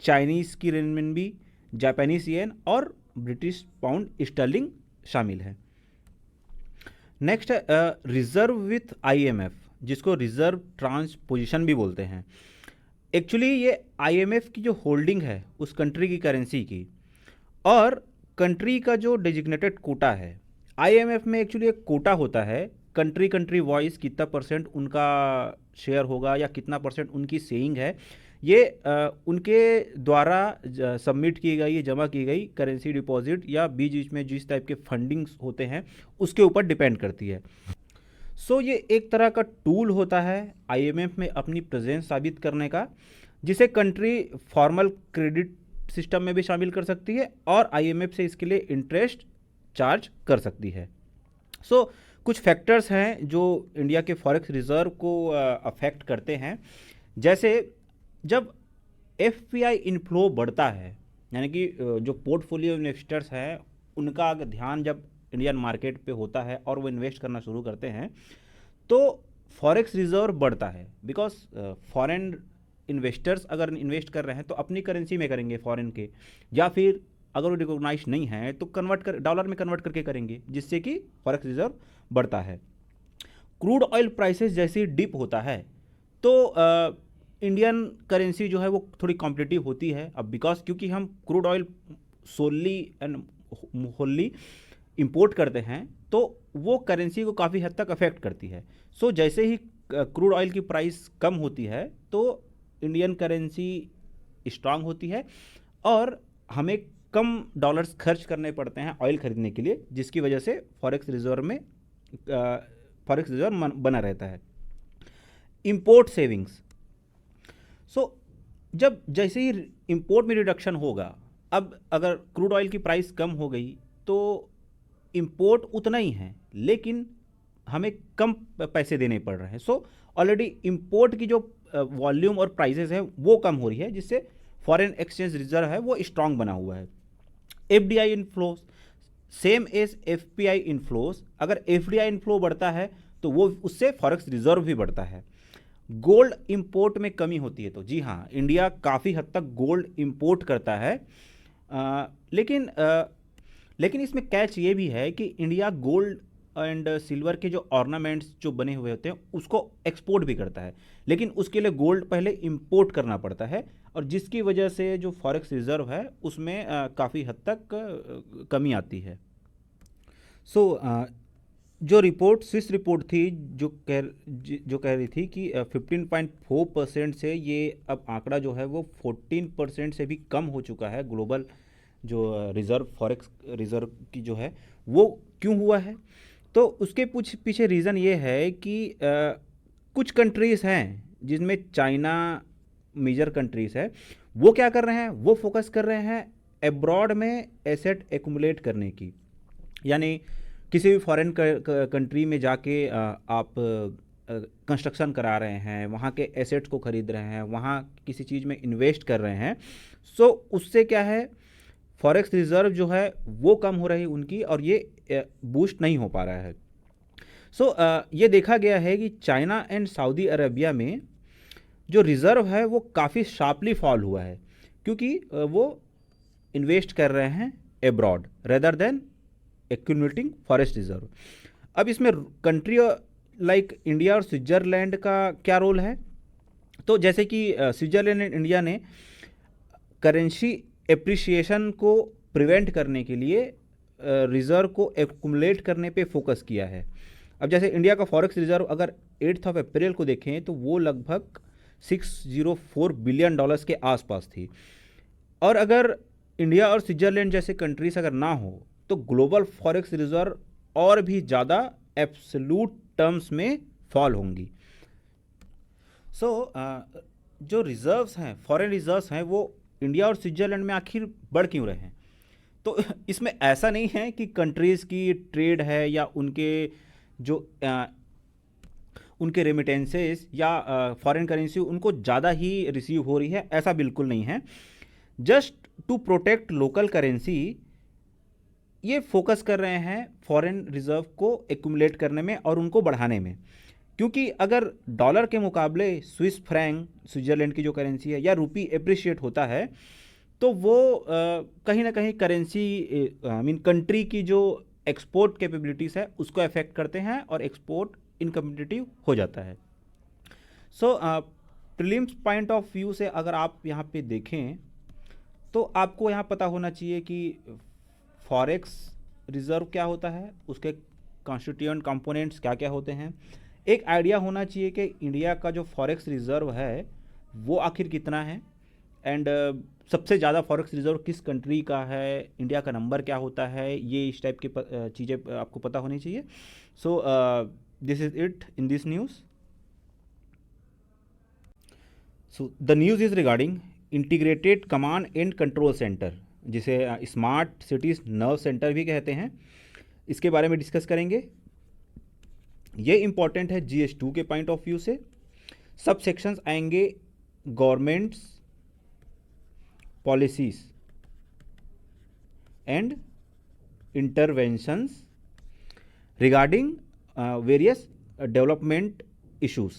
चाइनीज़ की रेनमिनबी, जापानीज येन और ब्रिटिश पाउंड स्टर्लिंग शामिल है। नेक्स्ट रिजर्व विथ IMF, जिसको रिजर्व ट्रांसपोजिशन भी बोलते हैं। एक्चुअली ये IMF की जो होल्डिंग है उस कंट्री की करेंसी की और कंट्री का जो डेजिग्नेटेड कोटा है। IMF में एक्चुअली एक कोटा होता है, कंट्री वाइज कितना परसेंट उनका शेयर होगा या कितना परसेंट उनकी सेइंग है, ये उनके द्वारा सबमिट की गई, जमा की गई करेंसी डिपॉजिट या बीच में जिस टाइप के फंडिंग्स होते हैं उसके ऊपर डिपेंड करती है। ये एक तरह का टूल होता है IMF में अपनी प्रेजेंस साबित करने का, जिसे कंट्री फॉर्मल क्रेडिट सिस्टम में भी शामिल कर सकती है और IMF से इसके लिए इंटरेस्ट चार्ज कर सकती है। कुछ फैक्टर्स हैं जो इंडिया के फॉरेक्स रिजर्व को अफेक्ट करते हैं। जैसे जब FPI इनफ्लो बढ़ता है, यानी कि जो पोर्टफोलियो इन्वेस्टर्स हैं उनका अगर ध्यान जब इंडियन मार्केट पे होता है और वो इन्वेस्ट करना शुरू करते हैं तो फॉरेक्स रिजर्व बढ़ता है। बिकॉज फॉरेन इन्वेस्टर्स अगर इन्वेस्ट कर रहे हैं तो अपनी करेंसी में करेंगे फॉरेन के, या फिर अगर वो रिकॉग्नाइज नहीं है तो डॉलर में कन्वर्ट करके करेंगे, जिससे कि फॉरेक्स रिजर्व बढ़ता है। क्रूड ऑयल प्राइसेस जैसे डिप होता है तो इंडियन करेंसी जो है वो थोड़ी कॉम्पिटिटिव होती है। अब बिकॉज क्योंकि हम crude oil solely and wholly import करते हैं तो वो करेंसी को काफ़ी हद तक अफेक्ट करती है। जैसे ही क्रूड ऑयल की प्राइस कम होती है तो इंडियन करेंसी स्ट्रांग होती है और हमें कम डॉलर्स खर्च करने पड़ते हैं ऑयल खरीदने के लिए, जिसकी वजह से फॉरेक्स रिजर्व बना रहता है। इंपोर्ट सेविंग्स, जब जैसे ही इंपोर्ट में रिडक्शन होगा, अब अगर क्रूड ऑयल की प्राइस कम हो गई तो इंपोर्ट उतना ही है लेकिन हमें कम पैसे देने पड़ रहे हैं। ऑलरेडी इंपोर्ट की जो वॉल्यूम और प्राइसेस हैं वो कम हो रही है, जिससे फॉरेन एक्सचेंज रिजर्व है वो स्ट्रांग बना हुआ है। FDI inflows same as FPI inflows, अगर FDI इनफ्लो बढ़ता है तो वो उससे फॉरेक्स रिजर्व भी बढ़ता है। गोल्ड इंपोर्ट में कमी होती है तो जी हाँ, इंडिया काफ़ी हद तक गोल्ड इंपोर्ट करता है, लेकिन इसमें कैच ये भी है कि इंडिया गोल्ड एंड सिल्वर के जो ऑर्नामेंट्स जो बने हुए होते हैं उसको एक्सपोर्ट भी करता है, लेकिन उसके लिए गोल्ड पहले इंपोर्ट करना पड़ता है और जिसकी वजह से जो फॉरेक्स रिजर्व है उसमें काफ़ी हद तक कमी आती है। जो रिपोर्ट स्विस रिपोर्ट थी जो कह रही थी कि 15.4% से ये अब आंकड़ा जो है वो 14% से भी कम हो चुका है। ग्लोबल जो फॉरेक्स रिजर्व की जो है वो क्यों हुआ है, तो उसके पीछे रीज़न ये है कि कुछ कंट्रीज़ हैं जिनमें चाइना मेजर कंट्रीज़ है, वो क्या कर रहे हैं, वो फोकस कर रहे हैं एब्रॉड में एसेट एक्युमुलेट करने की। यानी किसी भी फॉरेन कंट्री में जाके आप कंस्ट्रक्शन करा रहे हैं, वहाँ के एसेट्स को खरीद रहे हैं, वहाँ किसी चीज़ में इन्वेस्ट कर रहे हैं, सो उससे क्या है, फॉरेक्स रिज़र्व जो है वो कम हो रही उनकी, और ये बूस्ट नहीं हो पा रहा है। सो ये देखा गया है कि चाइना एंड सऊदी अरेबिया में जो रिज़र्व है वो काफ़ी शार्पली फॉल हुआ है, क्योंकि वो इन्वेस्ट कर रहे हैं abroad rather than accumulating forest reserve. अब इसमें कंट्री लाइक इंडिया और स्विट्ज़रलैंड का क्या रोल है? तो जैसे कि स्विट्ज़रलैंड एंड इंडिया ने करेंसी एप्रिसिएशन को प्रिवेंट करने के लिए रिज़र्व को एक्यूमुलेट करने पे फोकस किया है। अब जैसे इंडिया का फॉरेक्स रिज़र्व अगर 8 अप्रैल को देखें तो वो लगभग $604 बिलियन के आसपास थी, और अगर इंडिया और स्विट्ज़रलैंड जैसे कंट्रीज अगर ना हो तो ग्लोबल फॉरेक्स रिज़र्व और भी ज़्यादा एब्सोल्यूट टर्म्स में फॉल होंगी। सो जो रिज़र्व्स हैं, फॉरेन रिज़र्व्स हैं, वो इंडिया और स्विट्ज़रलैंड में आखिर बढ़ क्यों रहे हैं? तो इसमें ऐसा नहीं है कि कंट्रीज़ की ट्रेड है या उनके जो उनके रेमिटेंसेस या फॉरेन करेंसी उनको ज़्यादा ही रिसीव हो रही है, ऐसा बिल्कुल नहीं है। Just to protect local currency ये फोकस कर रहे हैं फॉरेन रिज़र्व को एक्यूमुलेट करने में और उनको बढ़ाने में, क्योंकि अगर डॉलर के मुकाबले स्विस फ्रैंक, स्विट्ज़रलैंड की जो करेंसी है, या रुपी एप्रिशिएट होता है तो वो कहीं ना कहीं करेंसी कंट्री की जो एक्सपोर्ट कैपेबिलिटीज़ है उसको अफेक्ट करते हैं और एक्सपोर्ट इनकम्पिटिटिव हो जाता है। सो प्रीलिम्स पॉइंट ऑफ व्यू से अगर आप यहाँ पे देखें तो आपको यहाँ पता होना चाहिए कि फॉरेक्स रिज़र्व क्या होता है, उसके कॉन्स्टिट्यूएंट कंपोनेंट्स क्या क्या होते हैं। एक आइडिया होना चाहिए कि इंडिया का जो फॉरेक्स रिज़र्व है वो आखिर कितना है, एंड सबसे ज़्यादा फॉरेक्स रिज़र्व किस कंट्री का है, इंडिया का नंबर क्या होता है, ये इस टाइप की चीज़ें आपको पता होनी चाहिए। सो this is it in this news. So the news is regarding integrated command and control centre, जिसे स्मार्ट सिटीज़ नर्व सेंटर भी कहते हैं, इसके बारे में डिस्कस करेंगे। ये इम्पॉर्टेंट है GS2 के पॉइंट ऑफ व्यू से। सब सेक्शंस आएंगे governments, policies and interventions regarding various development issues.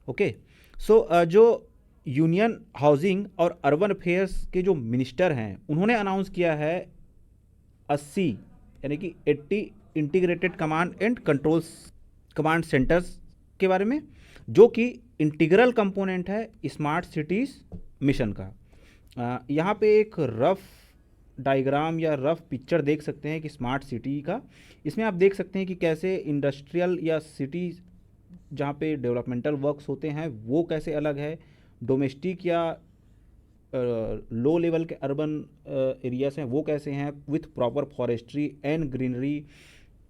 Okay, so जो यूनियन हाउसिंग और अर्बन अफेयर्स के जो मिनिस्टर हैं उन्होंने अनाउंस किया है 80 यानी कि 80 integrated command and control command centres के बारे में, जो कि इंटीग्रल कंपोनेंट है स्मार्ट सिटीज़ मिशन का। यहाँ पे एक रफ डायग्राम या रफ पिक्चर देख सकते हैं कि स्मार्ट सिटी का। इसमें आप देख सकते हैं कि कैसे इंडस्ट्रियल या सिटीज़ जहाँ पे डेवलपमेंटल वर्क्स होते हैं वो कैसे अलग है, डोमेस्टिक या लो लेवल के अर्बन एरियाज हैं वो कैसे हैं, with proper forestry and greenery,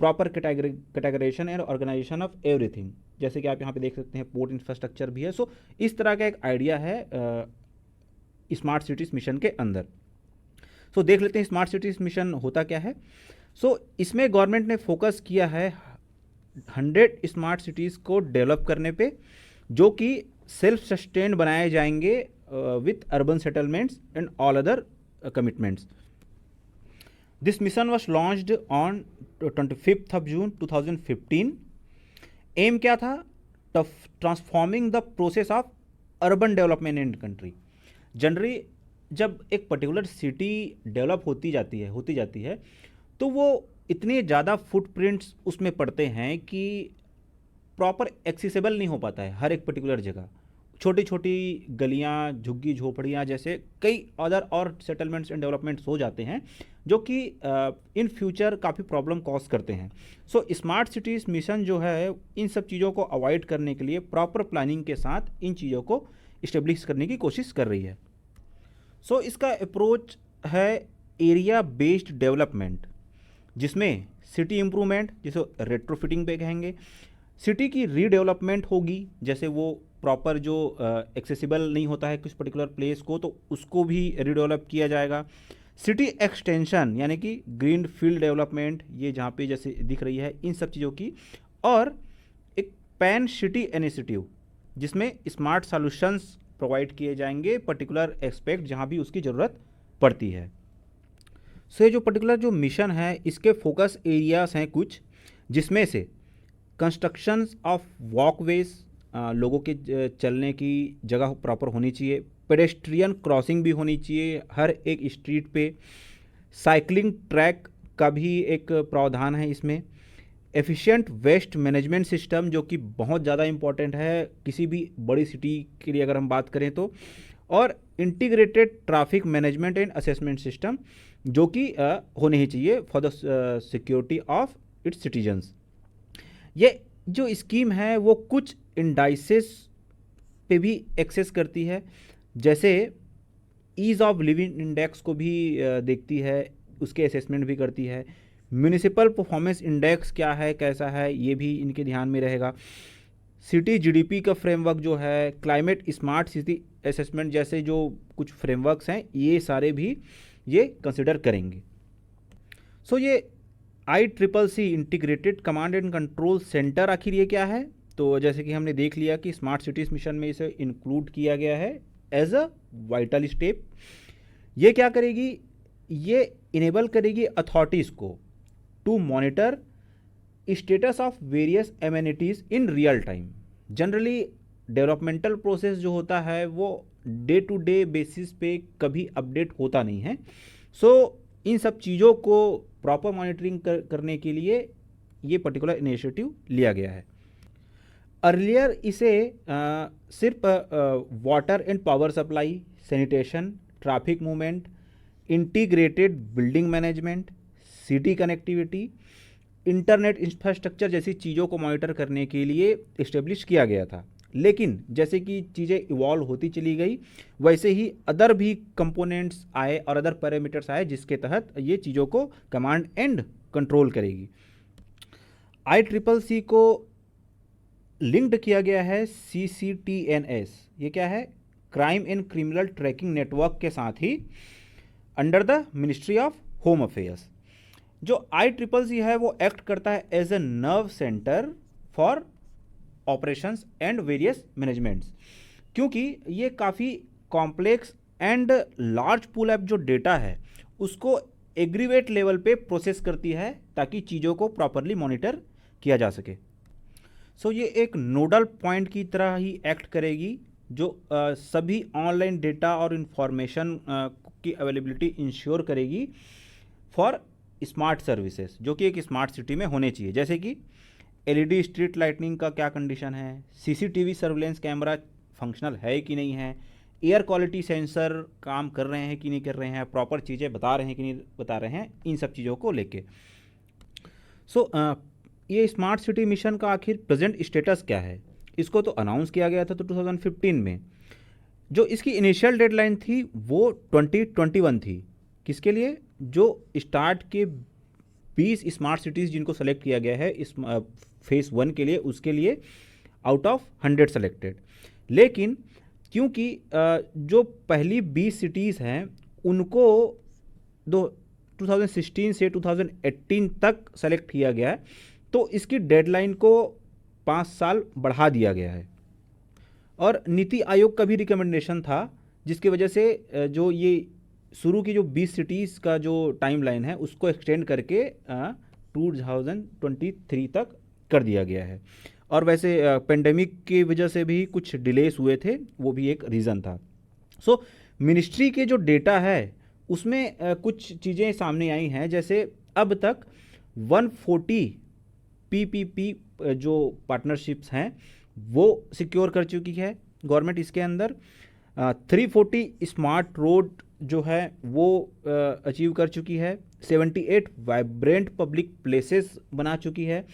proper categorisation and organisation of everything, जैसे कि आप यहाँ पे देख सकते हैं पोर्ट इंफ्रास्ट्रक्चर भी है। सो इस तरह का एक आइडिया है स्मार्ट सिटीज़ मिशन के अंदर। सो देख लेते हैं स्मार्ट सिटीज़ मिशन होता क्या है। सो इसमें गवर्नमेंट ने फोकस किया है 100 स्मार्ट सिटीज़ को डेवलप करने पे, जो कि सेल्फ सस्टेन्ड बनाए जाएंगे with urban settlements and all other commitments. This mission was launched on 25 June 2015। Aim क्या था? Transforming the process of urban development in country. Generally जब एक पर्टिकुलर सिटी डेवलप होती जाती है तो वो इतने ज़्यादा फुटप्रिंट्स उसमें पड़ते हैं कि प्रॉपर एक्सेसिबल नहीं हो पाता है हर एक पर्टिकुलर जगह। छोटी छोटी गलियाँ, झुग्गी झोपड़ियाँ जैसे कई अदर और सेटलमेंट्स एंड डेवलपमेंट्स हो जाते हैं जो कि इन फ्यूचर काफ़ी प्रॉब्लम कॉज करते हैं। सो स्मार्ट सिटीज़ मिशन जो है इन सब चीज़ों को अवॉइड करने के लिए प्रॉपर प्लानिंग के साथ इन चीज़ों को इस्टेब्लिश करने की कोशिश कर रही है। सो इसका अप्रोच है एरिया बेस्ड डेवलपमेंट, जिसमें सिटी इम्प्रूवमेंट, जिसे रेट्रोफिटिंग पे कहेंगे, सिटी की रीडेवलपमेंट होगी, जैसे वो प्रॉपर जो एक्सेसिबल नहीं होता है किस पर्टिकुलर प्लेस को तो उसको भी रीडेवलप किया जाएगा। सिटी एक्सटेंशन यानी कि ग्रीन फील्ड डेवलपमेंट, ये जहाँ पे जैसे दिख रही है, इन सब चीज़ों की, और एक पैन सिटी इनिशिएटिव जिसमें स्मार्ट सॉल्यूशंस प्रोवाइड किए जाएंगे पर्टिकुलर एस्पेक्ट जहाँ भी उसकी ज़रूरत पड़ती है। सो ये जो पर्टिकुलर जो मिशन है, इसके फोकस एरियाज हैं कुछ, जिसमें से कंस्ट्रक्शन ऑफ वॉकवेज, लोगों के चलने की जगह प्रॉपर होनी चाहिए, पेडेस्ट्रियन क्रॉसिंग भी होनी चाहिए हर एक स्ट्रीट पे, साइकिलिंग ट्रैक का भी एक प्रावधान है इसमें, एफिशिएंट वेस्ट मैनेजमेंट सिस्टम जो कि बहुत ज़्यादा इम्पॉर्टेंट है किसी भी बड़ी सिटी के लिए अगर हम बात करें तो, और integrated traffic management and assessment system जो कि होने ही चाहिए for the security of its citizens. ये जो स्कीम है वो कुछ इंडाइसेस पे भी एक्सेस करती है, जैसे ईज़ ऑफ लिविंग इंडेक्स को भी देखती है, उसके असेसमेंट भी करती है, म्यूनिसिपल परफॉर्मेंस इंडेक्स क्या है कैसा है ये भी इनके ध्यान में रहेगा, सिटी जीडीपी का फ्रेमवर्क जो है, क्लाइमेट स्मार्ट सिटी असेसमेंट जैसे जो कुछ फ्रेमवर्क्स हैं ये सारे भी ये कंसिडर करेंगे। सो ये ICCC integrated command and control centre आखिर ये क्या है, तो जैसे कि हमने देख लिया कि स्मार्ट सिटीज़ मिशन में इसे इंक्लूड किया गया है एज अ वाइटल स्टेप। ये क्या करेगी, ये इनेबल करेगी अथॉरिटीज़ को to monitor status of various amenities in real time. Generally developmental process जो होता है वो डे टू डे बेसिस पे कभी अपडेट होता नहीं है। सो इन सब चीज़ों को प्रॉपर मॉनिटरिंग करने के लिए ये पर्टिकुलर इनिशिएटिव लिया गया है। अर्लियर इसे सिर्फ water and power supply, sanitation, traffic movement, integrated building management, city connectivity, internet infrastructure जैसी चीज़ों को मॉनिटर करने के लिए इस्टेब्लिश किया गया था। लेकिन जैसे कि चीज़ें इवॉल्व होती चली गई वैसे ही अदर भी कंपोनेंट्स आए और अदर पैरामीटर्स आए जिसके तहत ये चीज़ों को कमांड एंड कंट्रोल करेगी। ICCC को लिंक्ड किया गया है CCTNS, ये क्या है, crime and criminal tracking network के साथ ही under the ministry of home affairs. जो ICCC है वो एक्ट करता है as a nerve centre for operations and various managements, क्योंकि ये काफ़ी complex and large pool of जो डेटा है उसको एग्रीवेट लेवल पे प्रोसेस करती है ताकि चीज़ों को प्रॉपरली मॉनिटर किया जा सके। सो ये एक नोडल पॉइंट की तरह ही एक्ट करेगी जो सभी ऑनलाइन डेटा और इंफॉर्मेशन की अवेलेबिलिटी इंश्योर करेगी फॉर स्मार्ट सर्विसेज जो कि एक स्मार्ट सिटी में होने चाहिए, जैसे कि LED स्ट्रीट लाइटनिंग का क्या कंडीशन है, CCTV सर्विलेंस कैमरा फंक्शनल है कि नहीं है, एयर क्वालिटी सेंसर काम कर रहे हैं कि नहीं कर रहे हैं, प्रॉपर चीज़ें बता रहे हैं कि नहीं बता रहे हैं, इन सब चीज़ों को लेके। सो ये स्मार्ट सिटी मिशन का आखिर प्रेजेंट स्टेटस क्या है, इसको तो अनाउंस किया गया था तो 2015 में। जो इसकी इनिशियल डेडलाइन थी वो 2021 थी, किसके लिए, जो स्टार्ट के 20 स्मार्ट सिटीज़ जिनको सेलेक्ट किया गया है इस फेज़ 1 के लिए, उसके लिए आउट ऑफ 100 सेलेक्टेड। लेकिन क्योंकि जो पहली 20 सिटीज़ हैं उनको 2016 से 2018 तक सेलेक्ट किया गया है, तो इसकी डेडलाइन को 5 साल बढ़ा दिया गया है। और नीति आयोग का भी रिकमेंडेशन था जिसकी वजह से जो ये शुरू की जो 20 सिटीज़ का जो टाइमलाइन है उसको एक्सटेंड करके 2023 तक कर दिया गया है। और वैसे पेंडेमिक की वजह से भी कुछ डिलेस हुए थे, वो भी एक रीज़न था। सो मिनिस्ट्री के जो डेटा है उसमें कुछ चीज़ें सामने आई हैं, जैसे अब तक 140 PPP जो पार्टनरशिप्स हैं वो सिक्योर कर चुकी है गवर्नमेंट इसके अंदर, 340 स्मार्ट रोड जो है वो अचीव कर चुकी है, 78 वाइब्रेंट पब्लिक प्लेसेस बना चुकी है,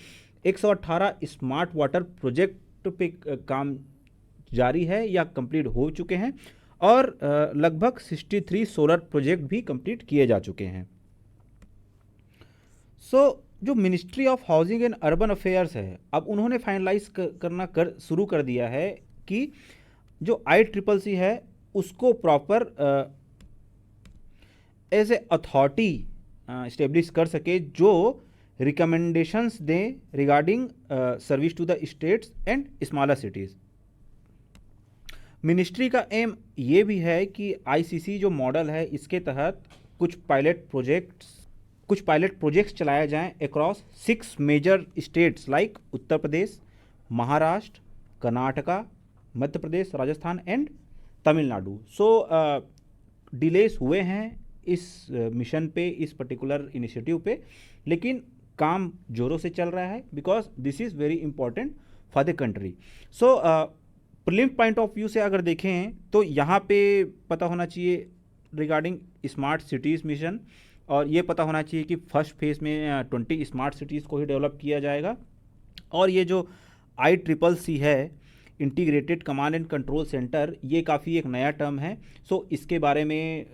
118 स्मार्ट वाटर प्रोजेक्ट पे काम जारी है या कंप्लीट हो चुके हैं, और लगभग 63 सोलर प्रोजेक्ट भी कंप्लीट किए जा चुके हैं। सो जो ministry of housing and urban affairs है, अब उन्होंने फाइनलाइज करना शुरू कर दिया है कि जो ICCC है उसको proper as a authority establish कर सके जो रिकमेंडेशंस दें regarding service to the states and smaller cities. Ministry का एम ये भी है कि आईसीसी जो मॉडल है इसके तहत कुछ पायलट प्रोजेक्ट्स चलाए जाएं across 6 major states like Uttar Pradesh, Maharashtra, Karnataka, Madhya Pradesh, Rajasthan and Tamil Nadu. So delays हुए हैं इस मिशन पे, इस पर्टिकुलर इनिशिएटिव पे, लेकिन काम जोरों से चल रहा है because this is very important for the country. So prelim point of view से अगर देखें तो यहाँ पे पता होना चाहिए रिगार्डिंग स्मार्ट सिटीज़ मिशन, और ये पता होना चाहिए कि फर्स्ट फेज़ में 20 स्मार्ट सिटीज़ को ही डेवलप किया जाएगा। और ये जो ICCC है, integrated command and control centre, ये काफ़ी एक नया टर्म है। सो इसके बारे में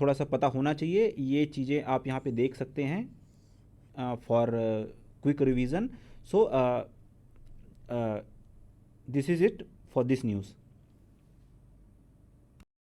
थोड़ा सा पता होना चाहिए। ये चीज़ें आप यहाँ पे देख सकते हैं for quick revision. So this is it for this news.